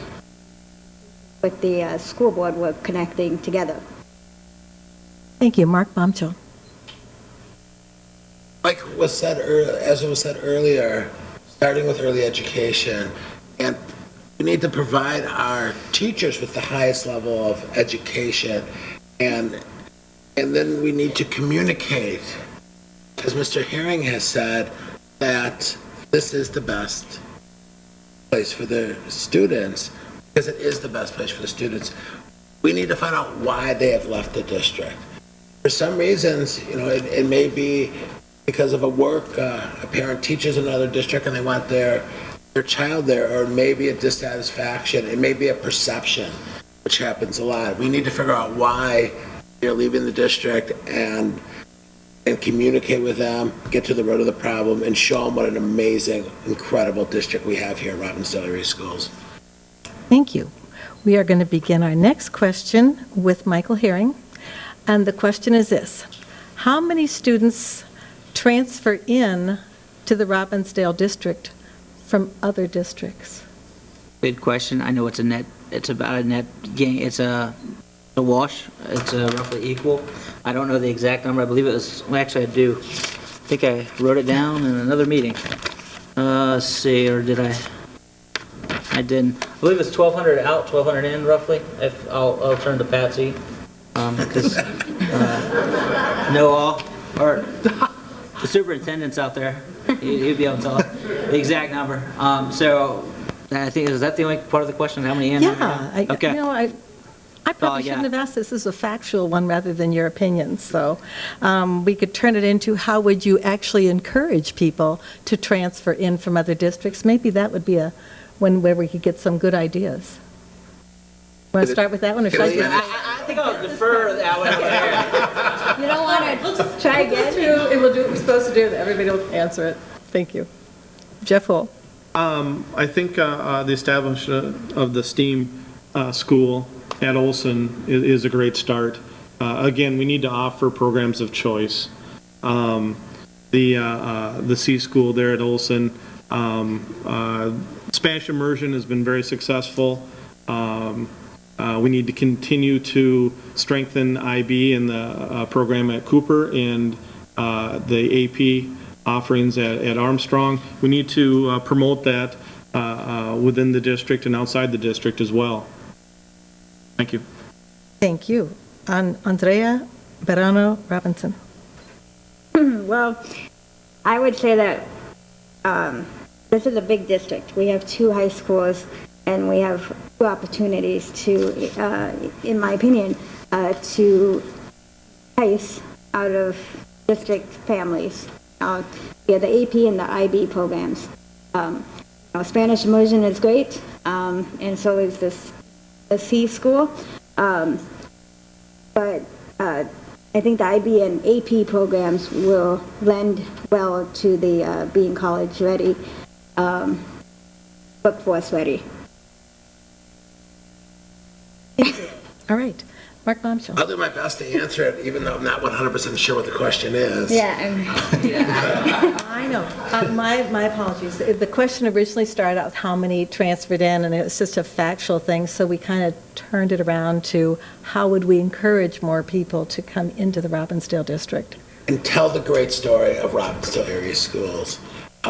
[SPEAKER 3] with the school board. We're connecting together.
[SPEAKER 2] Thank you. Mark Bomchill.
[SPEAKER 7] Like was said, as it was said earlier, starting with early education, and we need to provide our teachers with the highest level of education, and then we need to communicate, as Mr. Herring has said, that this is the best place for the students, because it is the best place for the students. We need to find out why they have left the district. For some reasons, it may be because of a parent teaches another district and they want their child there, or maybe a dissatisfaction. It may be a perception, which happens a lot. We need to figure out why they're leaving the district and communicate with them, get to the root of the problem, and show them what an amazing, incredible district we have here at Robbinsdale Area Schools.
[SPEAKER 2] Thank you. We are going to begin our next question with Michael Herring. And the question is this: how many students transfer in to the Robbinsdale district from other districts?
[SPEAKER 5] Good question. I know it's about a net gain. It's a wash. It's roughly equal. I don't know the exact number. I believe it was, well, actually I do. I think I wrote it down in another meeting. Let's see, or did I? I didn't. I believe it's 1,200 out, 1,200 in, roughly. If I'll turn to Patsy, because know all, or the superintendent's out there. He'd be able to tell us the exact number. So I think, is that the only part of the question? How many in?
[SPEAKER 2] Yeah.
[SPEAKER 5] Okay.
[SPEAKER 2] I probably shouldn't have asked this. This is a factual one rather than your opinion. So we could turn it into, how would you actually encourage people to transfer in from other districts? Maybe that would be a one where we could get some good ideas. Want to start with that one, or should I just
[SPEAKER 5] I think I'll defer that one over there.
[SPEAKER 3] You don't want to try again?
[SPEAKER 2] We'll do what we're supposed to do. Everybody will answer it. Thank you. Jeff Houle.
[SPEAKER 6] I think the establishment of the STEAM school at Olson is a great start. Again, we need to offer programs of choice. The C school there at Olson, Spanish immersion has been very successful. We need to continue to strengthen IB in the program at Cooper and the AP offerings at Armstrong. We need to promote that within the district and outside the district as well. Thank you.
[SPEAKER 2] Thank you. Andrea Bejarano-Robinson.
[SPEAKER 3] Well, I would say that this is a big district. We have 2 high schools, and we have 2 opportunities to, in my opinion, to entice out of district families. We have the AP and the IB programs. Spanish immersion is great, and so is the C school. But I think the IB and AP programs will lend well to the being college ready, workforce ready.
[SPEAKER 2] All right. Mark Bomchill.
[SPEAKER 7] I'll do my best to answer it, even though I'm not 100% sure what the question is.
[SPEAKER 2] I know. My apologies. The question originally started out with how many transferred in, and it was just a factual thing, so we kind of turned it around to how would we encourage more people to come into the Robbinsdale district?
[SPEAKER 7] And tell the great story of Robbinsdale area schools.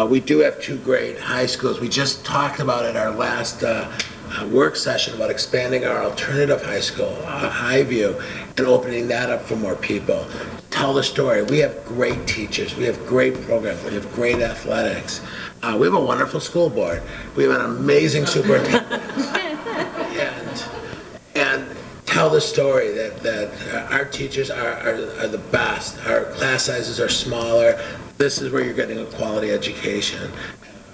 [SPEAKER 7] We do have 2 great high schools. We just talked about at our last work session about expanding our alternative high school, Highview, and opening that up for more people. Tell the story. We have great teachers. We have great programs. We have great athletics. We have a wonderful school board. We have an amazing superintendent. and tell the story that our teachers are the best. Our class sizes are smaller. This is where you're getting a quality education.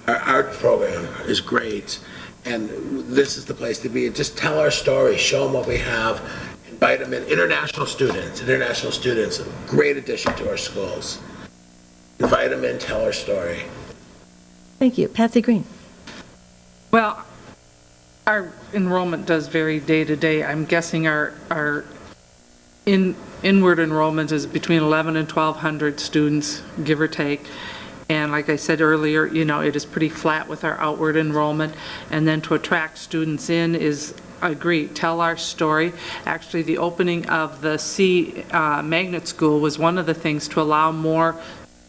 [SPEAKER 7] Our art program is great. And this is the place to be. Just tell our story, show them what we have, invite them in. International students, a great addition to our schools. Invite them in, tell our story.
[SPEAKER 2] Thank you. Patsy Green.
[SPEAKER 4] Well, our enrollment does vary day to day. I'm guessing our inward enrollment is between 1,100 and 1,200 students, give or take. And like I said earlier, it is pretty flat with our outward enrollment. And then to attract students in is, I agree, tell our story. Actually, the opening of the C magnet school was one of the things to allow more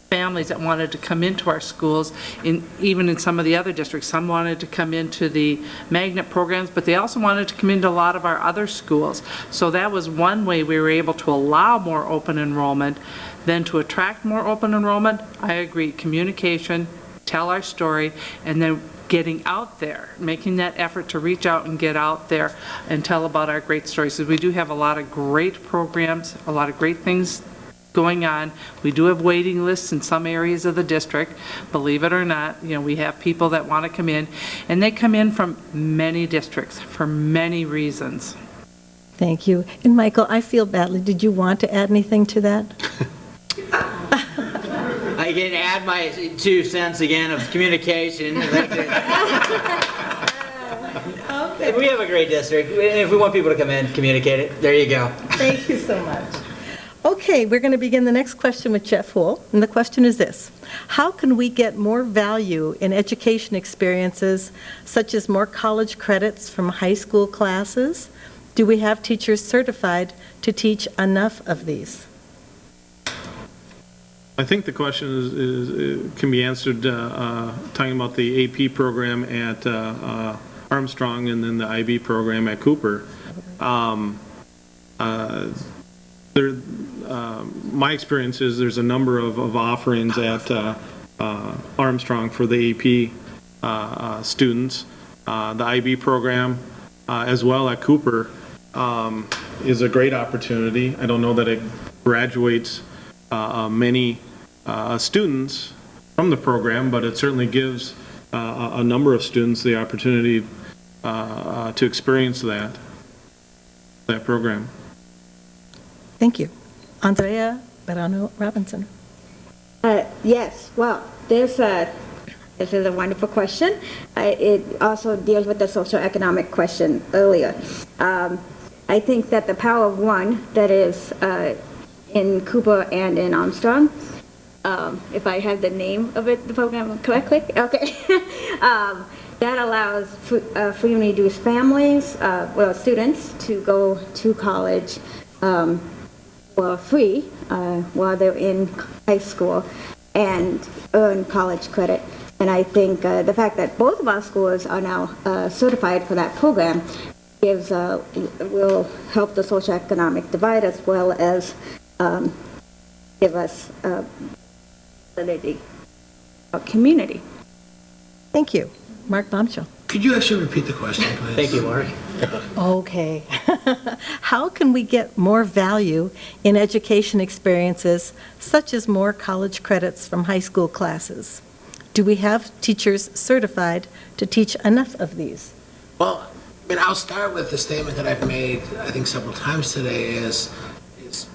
[SPEAKER 4] families that wanted to come into our schools, even in some of the other districts. Some wanted to come into the magnet programs, but they also wanted to come into a lot of our other schools. So that was one way we were able to allow more open enrollment. Then to attract more open enrollment, I agree, communication, tell our story, and then getting out there, making that effort to reach out and get out there and tell about our great stories. So we do have a lot of great programs, a lot of great things going on. We do have waiting lists in some areas of the district, believe it or not. We have people that want to come in, and they come in from many districts for many reasons.
[SPEAKER 2] Thank you. And Michael, I feel badly. Did you want to add anything to that?
[SPEAKER 5] I can add my 2 cents again of communication. Okay. We have a great district. If we want people to come in, communicate it. There you go.
[SPEAKER 2] Thank you so much. Okay, we're going to begin the next question with Jeff Houle, and the question is this: how can we get more value in education experiences, such as more college credits from high school classes? Do we have teachers certified to teach enough of these?
[SPEAKER 6] I think the question can be answered talking about the AP program at Armstrong and then the IB program at Cooper. My experience is there's a number of offerings at Armstrong for the AP students. The IB program as well at Cooper is a great opportunity. I don't know that it graduates many students from the program, but it certainly gives a number of students the opportunity to experience that program.
[SPEAKER 2] Thank you. Andrea Bejarano-Robinson.
[SPEAKER 3] Yes, well, there's This is a wonderful question. It also deals with the socioeconomic question earlier. I think that the power of one that is in Cooper and in Armstrong, if I have the name of it, the program correctly, okay, that allows free and reduced families, students to go to college for free while they're in high school and earn college credit. And I think the fact that both of our schools are now certified for that program will help the socioeconomic divide as well as give us validity of community.
[SPEAKER 2] Thank you. Mark Bomchill.
[SPEAKER 7] Could you actually repeat the question, please?
[SPEAKER 5] Thank you, Lori.
[SPEAKER 2] Okay. How can we get more value in education experiences, such as more college credits from high school classes? Do we have teachers certified to teach enough of these?
[SPEAKER 7] Well, I mean, I'll start with the statement that I've made, I think, several times today is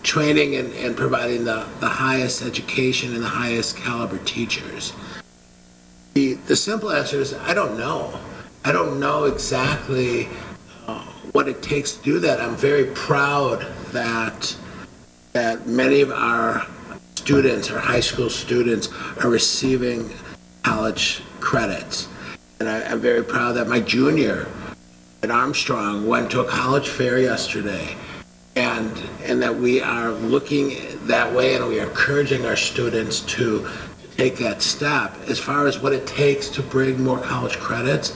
[SPEAKER 7] training and providing the highest education and the highest caliber teachers. The simple answer is I don't know. I don't know exactly what it takes to do that. I'm very proud that many of our students, our high school students, are receiving college credits. And I'm very proud that my junior at Armstrong went to a college fair yesterday, and that we are looking that way and we are encouraging our students to take that step. As far as what it takes to bring more college credits,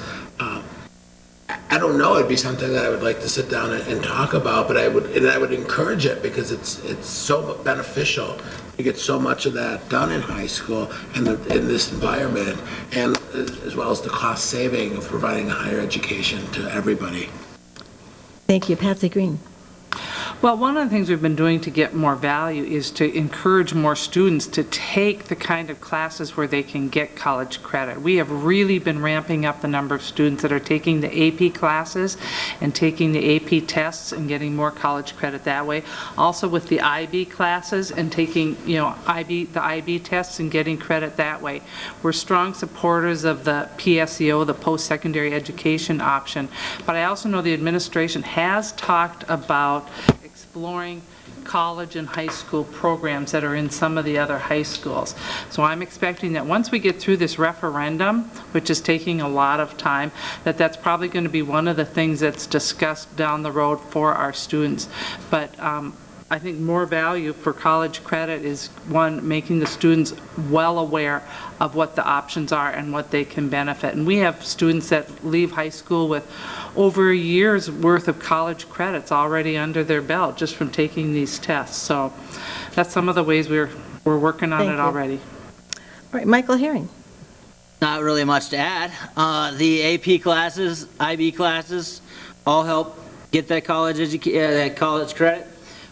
[SPEAKER 7] I don't know. It'd be something that I would like to sit down and talk about, but I would encourage it because it's so beneficial to get so much of that done in high school and in this environment, and as well as the cost saving of providing a higher education to everybody.
[SPEAKER 2] Thank you. Patsy Green.
[SPEAKER 4] Well, one of the things we've been doing to get more value is to encourage more students to take the kind of classes where they can get college credit. We have really been ramping up the number of students that are taking the AP classes and taking the AP tests and getting more college credit that way. Also with the IB classes and taking, the IB tests and getting credit that way. We're strong supporters of the PSEO, the post-secondary education option, but I also know the administration has talked about exploring college and high school programs that are in some of the other high schools. So I'm expecting that once we get through this referendum, which is taking a lot of time, that's probably going to be one of the things that's discussed down the road for our students. But I think more value for college credit is, one, making the students well aware of what the options are and what they can benefit. And we have students that leave high school with over a year's worth of college credits already under their belt just from taking these tests. So that's some of the ways we're working on it already.
[SPEAKER 2] All right, Michael Herring.
[SPEAKER 5] Not really much to add. The AP classes, IB classes, all help get that college credit.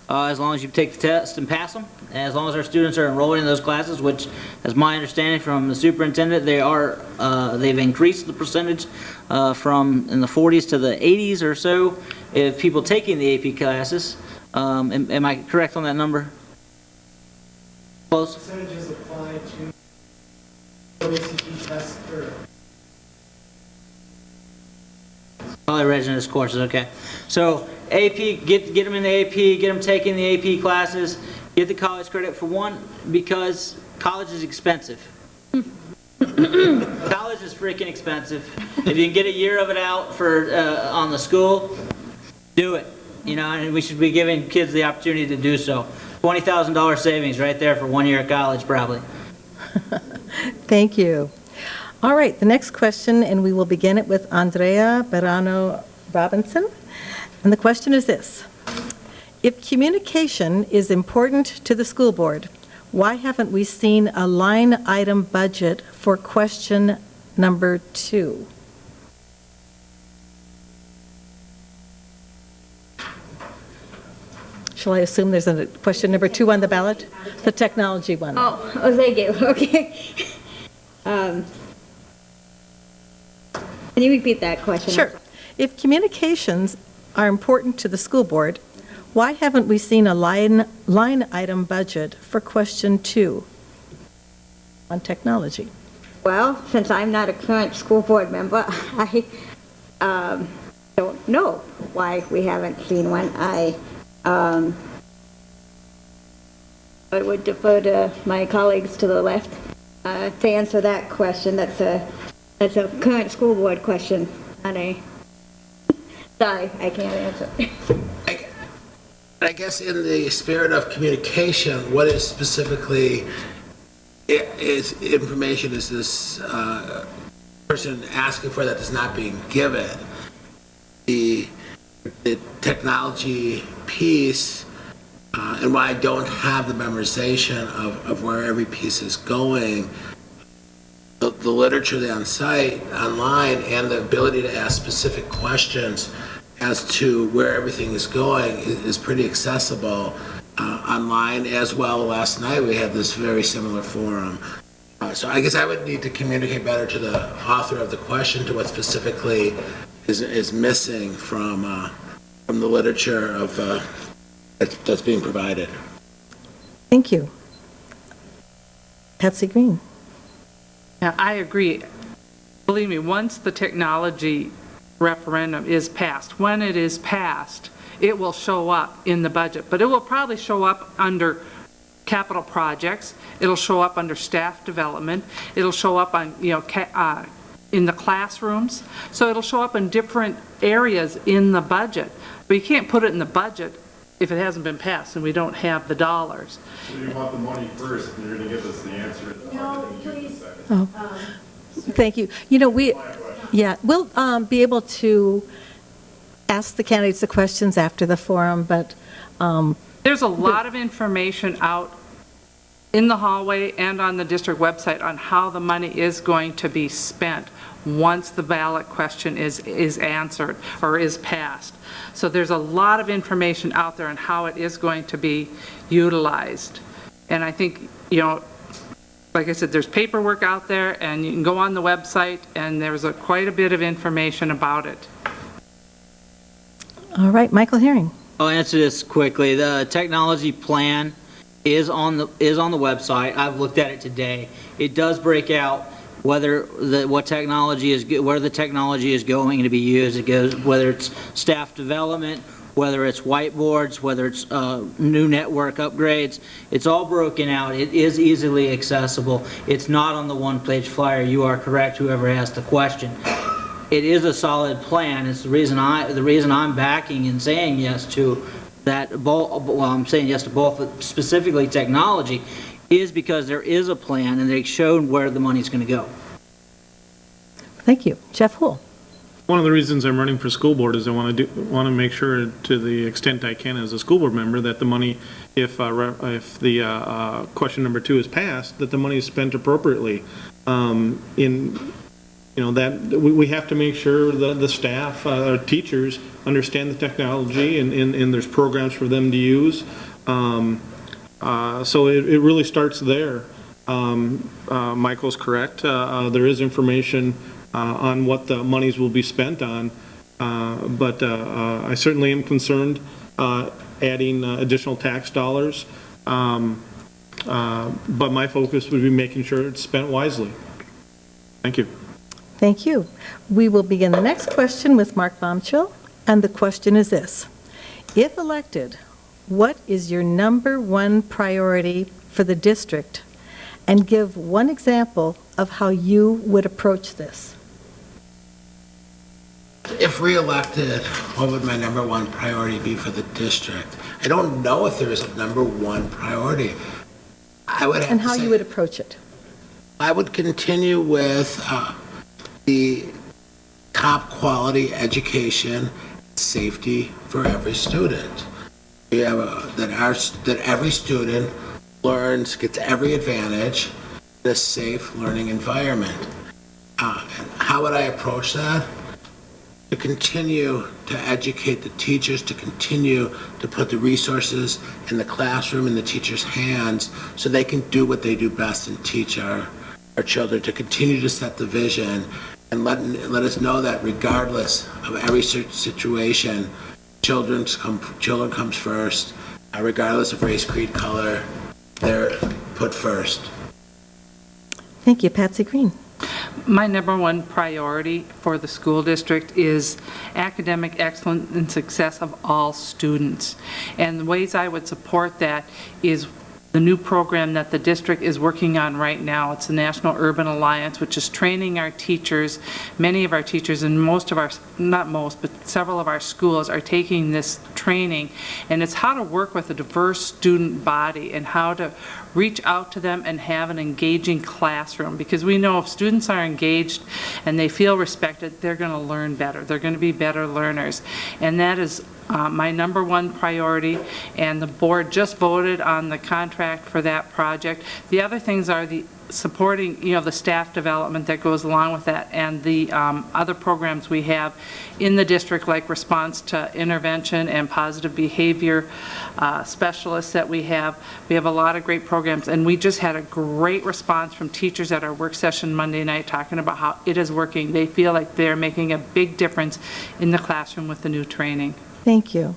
[SPEAKER 5] As long as you take the test and pass them, and as long as our students are enrolled in those classes, which, as my understanding from the superintendent, they've increased the percentage from in the 40s to the 80s or so of people taking the AP classes. Am I correct on that number? Close.
[SPEAKER 8] Percentages apply to OCP tests or
[SPEAKER 5] Probably readiness courses, okay. So AP, get them in the AP, get them taking the AP classes, get the college credit for one, because college is expensive. College is freaking expensive. If you can get a year of it out for on the school, do it. And we should be giving kids the opportunity to do so. $20,000 savings right there for 1 year of college, probably.
[SPEAKER 2] Thank you. All right, the next question, and we will begin it with Andrea Bejarano-Robinson. And the question is this: if communication is important to the school board, why haven't we seen a line item budget for question number 2? Shall I assume there's a question number 2 on the ballot? The technology one.
[SPEAKER 3] Oh, thank you. Okay. Can you repeat that question?
[SPEAKER 2] Sure. If communications are important to the school board, why haven't we seen a line item budget for question 2 on technology?
[SPEAKER 3] Well, since I'm not a current school board member, I don't know why we haven't seen one. I would defer to my colleagues to the left to answer that question. That's a current school board question, not a, sorry, I can't answer.
[SPEAKER 7] I guess in the spirit of communication, what is specifically information is this person asking for that is not being given? The technology piece, and why I don't have the memorization of where every piece is going, the literature that's on site, online, and the ability to ask specific questions as to where everything is going is pretty accessible online as well. Last night we had this very similar forum. So I guess I would need to communicate better to the author of the question to what specifically is missing from the literature of that's being provided.
[SPEAKER 2] Thank you. Patsy Green.
[SPEAKER 4] Yeah, I agree. Believe me, once the technology referendum is passed, when it is passed, it will show up in the budget, but it will probably show up under capital projects. It'll show up under staff development. It'll show up on, in the classrooms. So it'll show up in different areas in the budget. But you can't put it in the budget if it hasn't been passed and we don't have the dollars.
[SPEAKER 9] So you want the money first, and you're going to give us the answer.
[SPEAKER 3] No, please.
[SPEAKER 2] Thank you. We'll be able to ask the candidates the questions after the forum, but
[SPEAKER 4] there's a lot of information out in the hallway and on the district website on how the money is going to be spent once the ballot question is answered or is passed. So there's a lot of information out there on how it is going to be utilized. And I think, like I said, there's paperwork out there, and you can go on the website, and there's quite a bit of information about it.
[SPEAKER 2] all right, Michael Herring.
[SPEAKER 5] I'll answer this quickly. The technology plan is on the website. I've looked at it today. It does break out where the technology is going to be used. It goes whether it's staff development, whether it's whiteboards, whether it's new network upgrades. It's all broken out. It is easily accessible. It's not on the one-page flyer. You are correct, whoever asked the question. It is a solid plan. It's the reason I'm backing and saying yes to that. I'm saying yes to both, but specifically technology, is because there is a plan and they've shown where the money's going to go.
[SPEAKER 2] Thank you. Jeff Houle.
[SPEAKER 6] One of the reasons I'm running for school board is I want to make sure, to the extent I can as a school board member, that the money, if the question number 2 is passed, that the money is spent appropriately. That we have to make sure that the staff, teachers, understand the technology and there's programs for them to use. So it really starts there. Michael's correct. There is information on what the monies will be spent on, but I certainly am concerned adding additional tax dollars, but my focus would be making sure it's spent wisely. Thank you.
[SPEAKER 2] Thank you. We will begin the next question with Mark Bomchill, and the question is this. If elected, what is your number one priority for the district? And give one example of how you would approach this.
[SPEAKER 7] If re-elected, what would my number one priority be for the district? I don't know if there is a number one priority. I would have
[SPEAKER 2] And
[SPEAKER 7] to
[SPEAKER 2] how
[SPEAKER 7] say,
[SPEAKER 2] you would approach it.
[SPEAKER 7] I would continue with the top quality education, safety for every student. We have that every student learns, gets every advantage in a safe learning environment. And how would I approach that? To continue to educate the teachers, to continue to put the resources in the classroom in the teachers' hands so they can do what they do best and teach our children, to continue to set the vision and let us know that regardless of every situation, children comes first, regardless of race, creed, color, they're put first.
[SPEAKER 2] Thank you. Patsy Green.
[SPEAKER 4] My number one priority for the school district is academic excellence and success of all students. And the ways I would support that is the new program that the district is working on right now. It's the National Urban Alliance, which is training our teachers. Many of our teachers and most of our, not most, but several of our schools are taking this training. And it's how to work with a diverse student body and how to reach out to them and have an engaging classroom. Because we know if students are engaged and they feel respected, they're going to learn better. They're going to be better learners. And that is my number one priority, and the board just voted on the contract for that project. The other things are the supporting, the staff development that goes along with that, and the other programs we have in the district, like response to intervention and positive behavior specialists that we have. We have a lot of great programs, and we just had a great response from teachers at our work session Monday night talking about how it is working. They feel like they're making a big difference in the classroom with the new training.
[SPEAKER 2] Thank you.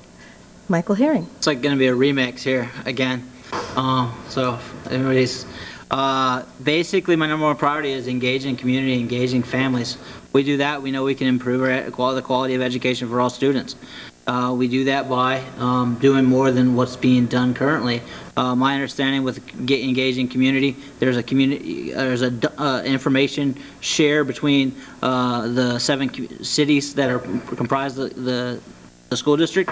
[SPEAKER 2] Michael Herring.
[SPEAKER 5] It's like going to be a remix here again. So everybody's, basically my number one priority is engaging community, engaging families. We do that, we know we can improve the quality of education for all students. We do that by doing more than what's being done currently. My understanding with engaging community, there's a information share between the 7 cities that are comprised the school district.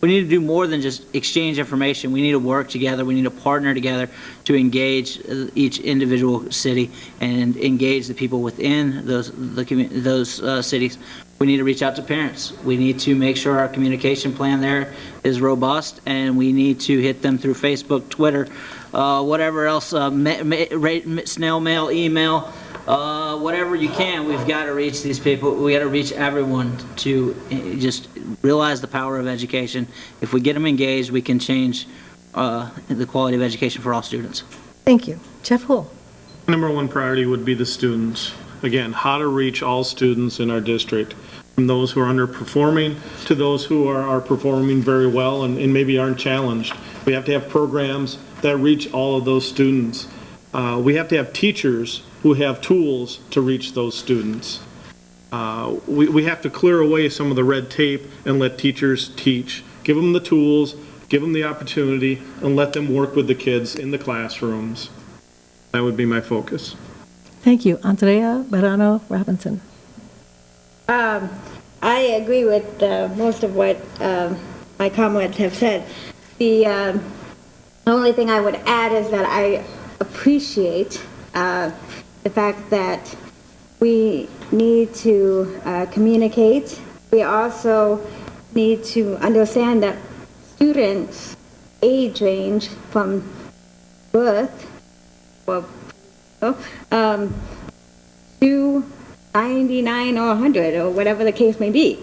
[SPEAKER 5] We need to do more than just exchange information. We need to work together. We need to partner together to engage each individual city and engage the people within those cities. We need to reach out to parents. We need to make sure our communication plan there is robust, and we need to hit them through Facebook, Twitter, whatever else, snail mail, email, whatever you can. We've got to reach these people. We got to reach everyone to just realize the power of education. If we get them engaged, we can change the quality of education for all students.
[SPEAKER 2] Thank you. Jeff Houle.
[SPEAKER 6] Number one priority would be the students. Again, how to reach all students in our district, from those who are underperforming to those who are performing very well and maybe aren't challenged. We have to have programs that reach all of those students. We have to have teachers who have tools to reach those students. We have to clear away some of the red tape and let teachers teach. Give them the tools, give them the opportunity, and let them work with the kids in the classrooms. That would be my focus.
[SPEAKER 2] Thank you. Andrea Bejarano-Robinson.
[SPEAKER 3] I agree with most of what my comrades have said. The only thing I would add is that I appreciate the fact that we need to communicate. We also need to understand that students' age range from birth to 99 or 100 or whatever the case may be.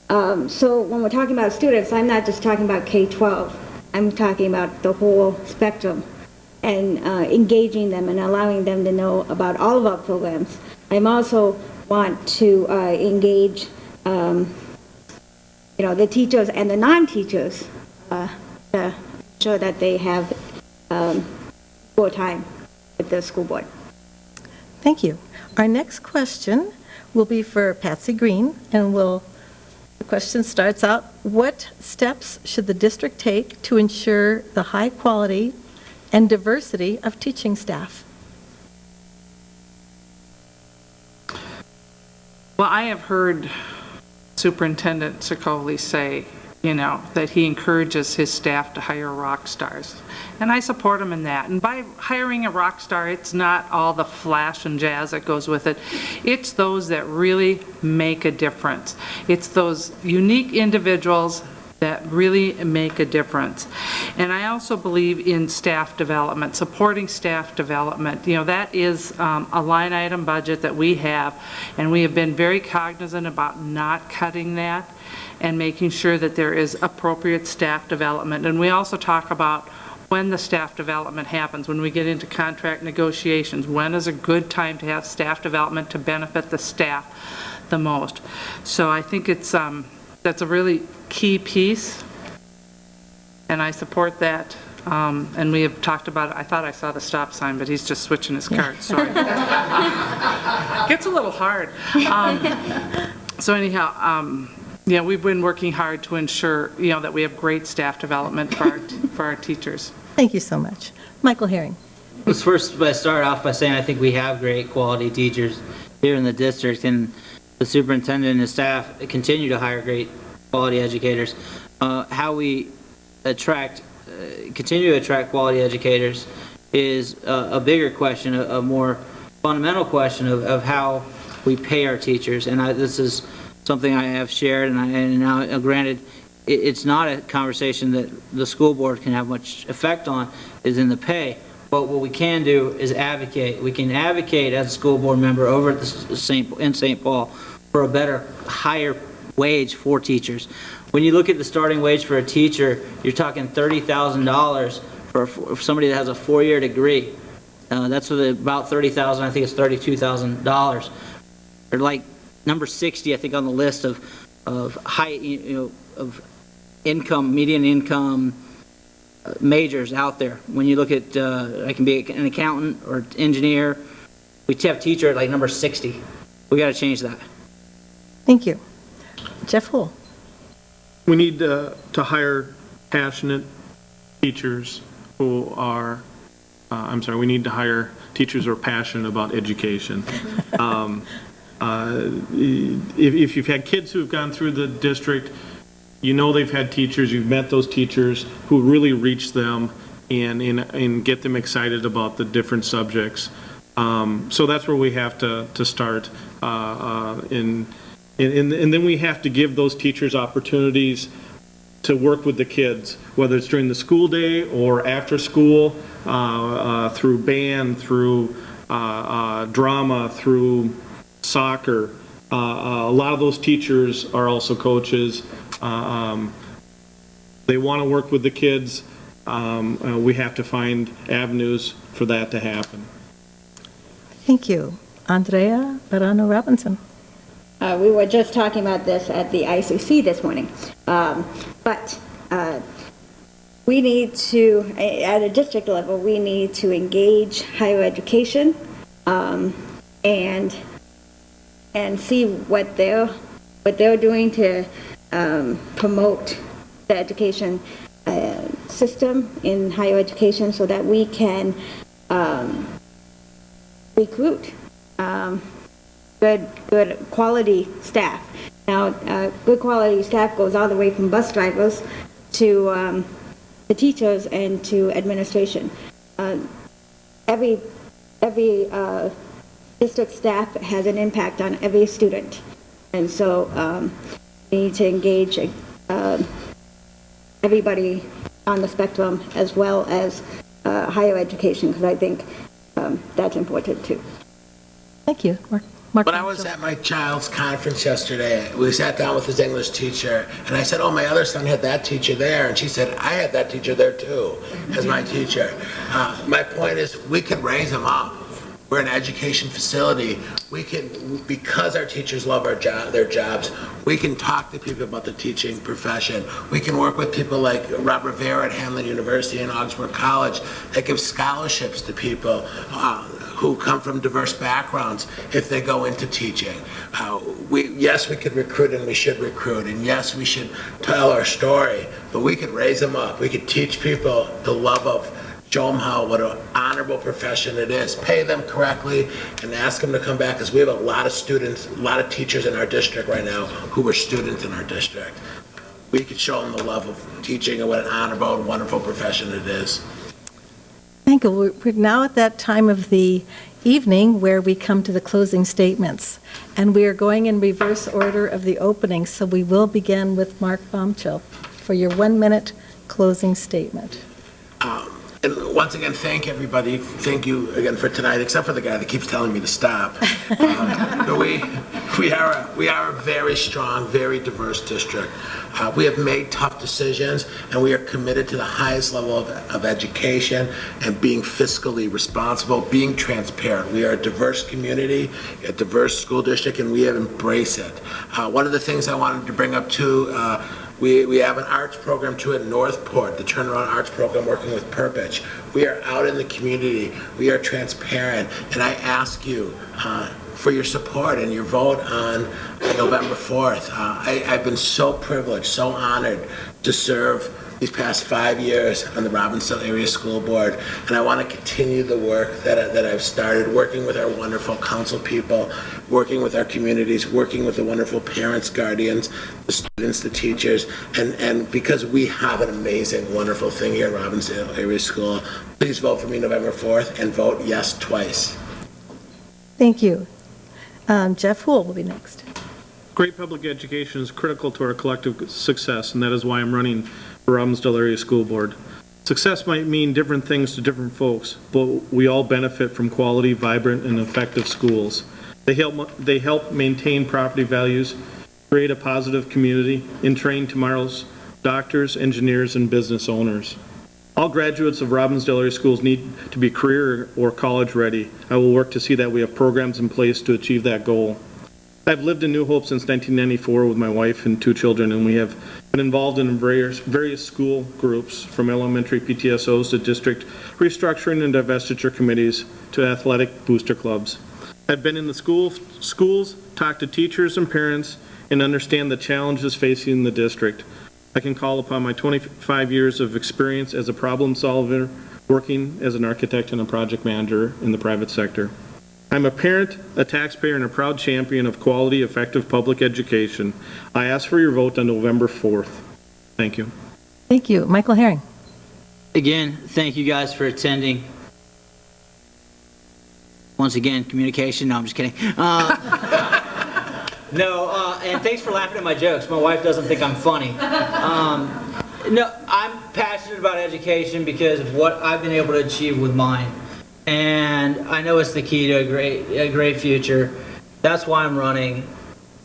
[SPEAKER 3] So when we're talking about students, I'm not just talking about K-12. I'm talking about the whole spectrum and engaging them and allowing them to know about all of our programs. I also want to engage the teachers and the non-teachers to ensure that they have more time with the school board.
[SPEAKER 2] Thank you. Our next question will be for Patsy Green, and the question starts out, what steps should the district take to ensure the high quality and diversity of teaching staff?
[SPEAKER 4] Well, I have heard Superintendent Sicoli say, that he encourages his staff to hire rock stars. And I support him in that. And by hiring a rock star, it's not all the flash and jazz that goes with it. It's those that really make a difference. It's those unique individuals that really make a difference. And I also believe in staff development, supporting staff development. That is a line item budget that we have, and we have been very cognizant about not cutting that and making sure that there is appropriate staff development. And we also talk about when the staff development happens, when we get into contract negotiations, when is a good time to have staff development to benefit the staff the most. So I think it's that's a really key piece, and I support that And we have talked about, I thought I saw the stop sign, but he's just switching his cart, sorry. Gets a little hard. So anyhow, yeah, we've been working hard to ensure, that we have great staff development for our teachers.
[SPEAKER 2] Thank you so much. Michael Herring.
[SPEAKER 5] Let's first start off by saying I think we have great quality teachers here in the district, and the superintendent and his staff continue to hire great quality educators. How we continue to attract quality educators is a bigger question, a more fundamental question of how we pay our teachers. And this is something I have shared, and now granted, it's not a conversation that the school board can have much effect on, is in the pay. But what we can do is advocate. We can advocate as a school board member over at in St. Paul for a better, higher wage for teachers. When you look at the starting wage for a teacher, you're talking $30,000 for somebody that has a 4-year degree. That's with about $30,000. I think it's $32,000. Or like number 60, I think, on the list of high, of income, median income majors out there. When you look at, I can be an accountant or engineer. We have teacher at like number 60. We got to change that.
[SPEAKER 2] Thank you. Jeff Houle.
[SPEAKER 6] We need to hire passionate teachers who are, we need to hire teachers who are passionate about education. If you've had kids who've gone through the district, they've had teachers, you've met those teachers who really reach them and get them excited about the different subjects. So that's where we have to start. And then we have to give those teachers opportunities to work with the kids, whether it's during the school day or after school, through band, through drama, through soccer. A lot of those teachers are also coaches. They want to work with the kids. We have to find avenues for that to happen.
[SPEAKER 2] Thank you. Andrea Bejarano-Robinson.
[SPEAKER 3] We were just talking about this at the ICC this morning. But we need to, at a district level, we need to engage higher education and see what they're doing to promote the education system in higher education so that we can recruit good quality staff. Now, good quality staff goes all the way from bus drivers to the teachers and to administration. Every district staff has an impact on every student, and so we need to engage everybody on the spectrum as well as higher education, because I think that's important too.
[SPEAKER 2] Thank you. Mark
[SPEAKER 7] When I was at my child's conference yesterday, we sat down with his English teacher, and I said, oh, my other son had that teacher there, and she said, I had that teacher there too, as my teacher. My point is, we could raise them up. We're an education facility. We can, because our teachers love their jobs, we can talk to people about the teaching profession. We can work with people like Rob Rivera at Hamline University and Augsburg College that give scholarships to people who come from diverse backgrounds if they go into teaching. Yes, we could recruit and we should recruit, and yes, we should tell our story, but we could raise them up. We could teach people the love of show them what an honorable profession it is, pay them correctly, and ask them to come back, because we have a lot of students, a lot of teachers in our district right now who were students in our district. We could show them the love of teaching and what an honorable and wonderful profession it is.
[SPEAKER 2] Thank you. We're now at that time of the evening where we come to the closing statements, and we are going in reverse order of the opening, so we will begin with Mark Bomchill for your 1-minute closing statement.
[SPEAKER 7] And once again, thank everybody. Thank you again for tonight, except for the guy that keeps telling me to stop. But we are a very strong, very diverse district. We have made tough decisions, and we are committed to the highest level of education and being fiscally responsible, being transparent. We are a diverse community, a diverse school district, and we have embraced it. One of the things I wanted to bring up too, We have an arts program too at Northport, the Turnaround Arts Program working with Purpich. We are out in the community. We are transparent. And I ask you for your support and your vote on November 4th. I've been so privileged, so honored to serve these past 5 years on the Robbinsdale Area School Board, and I want to continue the work that I've started, working with our wonderful council people, working with our communities, working with the wonderful parents, guardians, the students, the teachers, and because we have an amazing, wonderful thing here at Robbinsdale Area School, please vote for me November 4th and vote yes twice.
[SPEAKER 2] Thank you. Jeff Houle will be next.
[SPEAKER 6] Great public education is critical to our collective success, and that is why I'm running for Robbinsdale Area School Board. Success might mean different things to different folks, but we all benefit from quality, vibrant, and effective schools. They help maintain property values, create a positive community, and train tomorrow's doctors, engineers, and business owners. All graduates of Robbinsdale Area Schools need to be career or college ready. I will work to see that we have programs in place to achieve that goal. I've lived in New Hope since 1994 with my wife and 2 children, and we have been involved in various school groups, from elementary PTSOs to district restructuring and divestiture committees to athletic booster clubs. I've been in the schools, talked to teachers and parents, and understand the challenges facing the district. I can call upon my 25 years of experience as a problem solver, working as an architect and a project manager in the private sector. I'm a parent, a taxpayer, and a proud champion of quality, effective public education. I ask for your vote on November 4th. Thank you.
[SPEAKER 2] Thank you. Michael Herring.
[SPEAKER 5] Again, thank you guys for attending. Once again, communication. No, I'm just kidding. And thanks for laughing at my jokes. My wife doesn't think I'm funny. No, I'm passionate about education because of what I've been able to achieve with mine. And I know it's the key to a great future. That's why I'm running.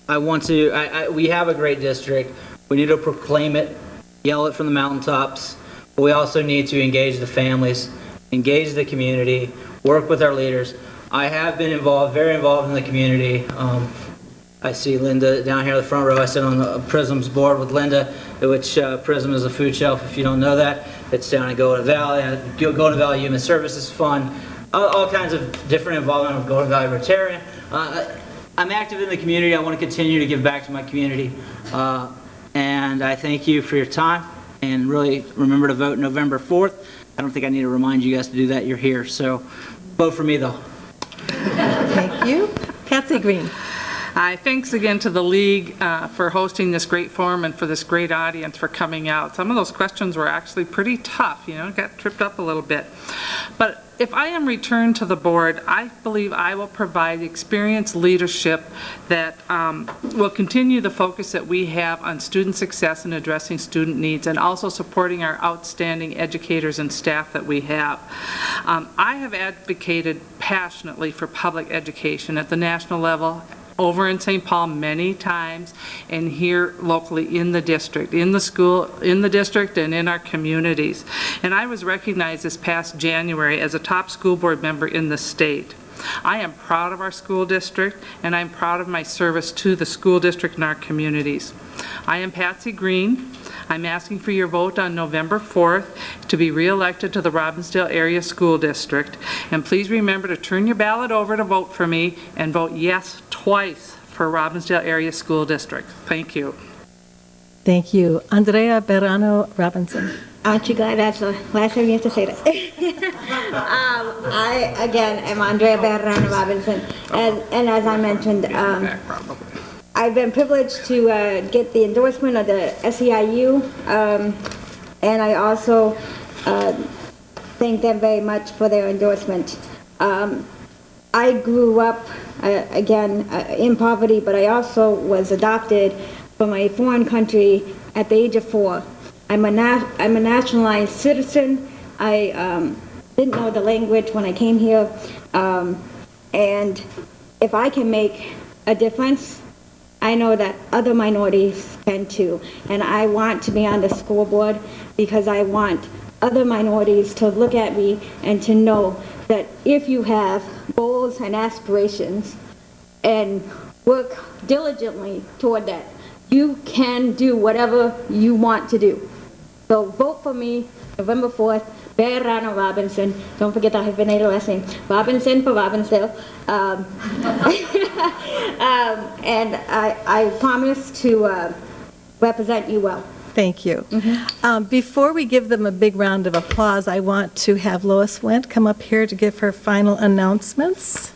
[SPEAKER 5] We have a great district. We need to proclaim it, yell it from the mountaintops. But we also need to engage the families, engage the community, work with our leaders. I have been very involved in the community. I see Linda down here in the front row. I sit on the Prism's board with Linda, which Prism is a food shelf, if you don't know that. It's down in Golden Valley. Golden Valley Human Services Fund. All kinds of different involvement with Golden Valley Rotarian. I'm active in the community. I want to continue to give back to my community. And I thank you for your time. And really remember to vote November 4th. I don't think I need to remind you guys to do that. You're here. So vote for me, though.
[SPEAKER 2] Thank you. Patsy Green.
[SPEAKER 4] Hi, thanks again to the League for hosting this great forum and for this great audience for coming out. Some of those questions were actually pretty tough, got tripped up a little bit. But if I am returned to the board, I believe I will provide experienced leadership that will continue the focus that we have on student success and addressing student needs, and also supporting our outstanding educators and staff that we have. I have advocated passionately for public education at the national level, over in St. Paul many times, and here locally in the district, in the school, in the district, and in our communities. And I was recognized this past January as a top school board member in the state. I am proud of our school district, and I'm proud of my service to the school district and our communities. I am Patsy Green. I'm asking for your vote on November 4th to be re-elected to the Robbinsdale Area School District. And please remember to turn your ballot over to vote for me and vote yes twice for Robbinsdale Area School District. Thank you.
[SPEAKER 2] Thank you. Andrea Bejarano-Robinson.
[SPEAKER 3] Aren't you glad that's the last time you have to say that? I, again, am Andrea Bejarano-Robinson. And as I mentioned, I've been privileged to get the endorsement of the SEIU, and I also thank them very much for their endorsement. I grew up, again, in poverty, but I also was adopted from a foreign country at the age of 4. I'm a nationalized citizen. I didn't know the language when I came here, and if I can make a difference, I know that other minorities can too. And I want to be on the school board because I want other minorities to look at me and to know that if you have goals and aspirations and work diligently toward that, you can do whatever you want to do. So vote for me, November 4th, Bejarano-Robinson. Don't forget the hyphenated last name. Robinson for Robbinsdale. And I promise to represent you well.
[SPEAKER 2] Thank you. Before we give them a big round of applause, I want to have Lois Wendt come up here to give her final announcements.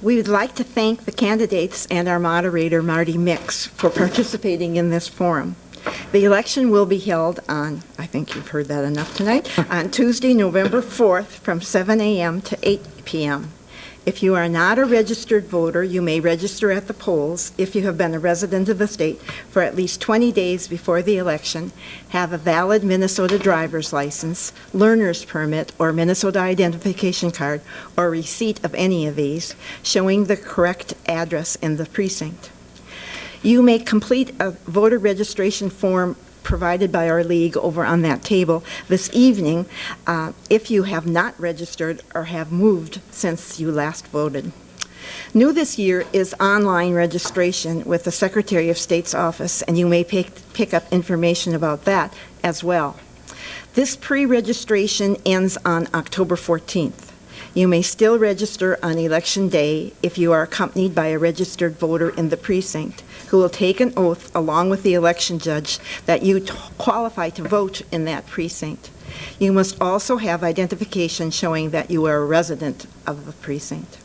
[SPEAKER 1] We would like to thank the candidates and our moderator, Marti Micks, for participating in this forum. The election will be held on, I think you've heard that enough tonight, on Tuesday, November 4th from 7 a.m. to 8 p.m. If you are not a registered voter, you may register at the polls if you have been a resident of the state for at least 20 days before the election, have a valid Minnesota driver's license, learner's permit, or Minnesota identification card, or receipt of any of these, showing the correct address in the precinct. You may complete a voter registration form provided by our league over on that table this evening if you have not registered or have moved since you last voted. New this year is online registration with the Secretary of State's office, and you may pick up information about that as well. This pre-registration ends on October 14th. You may still register on Election Day if you are accompanied by a registered voter in the precinct who will take an oath along with the election judge that you qualify to vote in that precinct. You must also have identification showing that you are a resident of the precinct.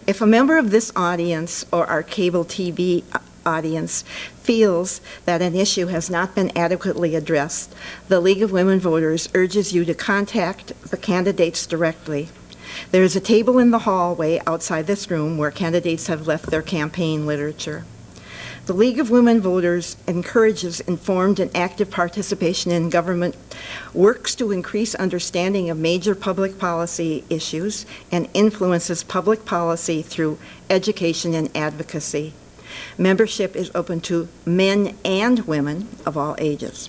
[SPEAKER 1] If a member of this audience or our cable TV audience feels that an issue has not been adequately addressed, the League of Women Voters urges you to contact the candidates directly. There is a table in the hallway outside this room where candidates have left their campaign literature. The League of Women Voters encourages informed and active participation in government, works to increase understanding of major public policy issues, and influences public policy through education and advocacy. Membership is open to men and women of all ages.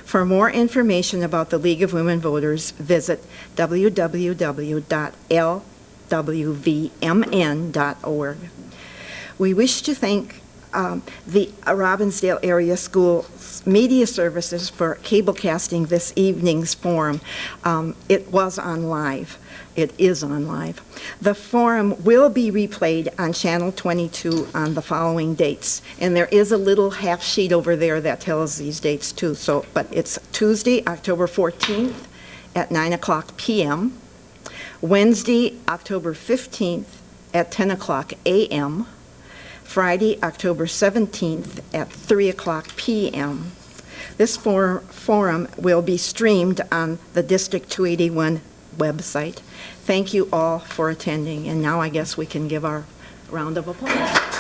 [SPEAKER 1] For more information about the League of Women Voters, visit www.lwvmn.org. We wish to thank the Robbinsdale Area Schools Media Services for cablecasting this evening's forum. It was on live. It is on live. The forum will be replayed on Channel 22 on the following dates. And there is a little half sheet over there that tells these dates too. But it's Tuesday, October 14th at 9 o'clock p.m., Wednesday, October 15th at 10 o'clock a.m., Friday, October 17th at 3 o'clock p.m. This forum will be streamed on the District 281 website. Thank you all for attending, and now I guess we can give our round of applause.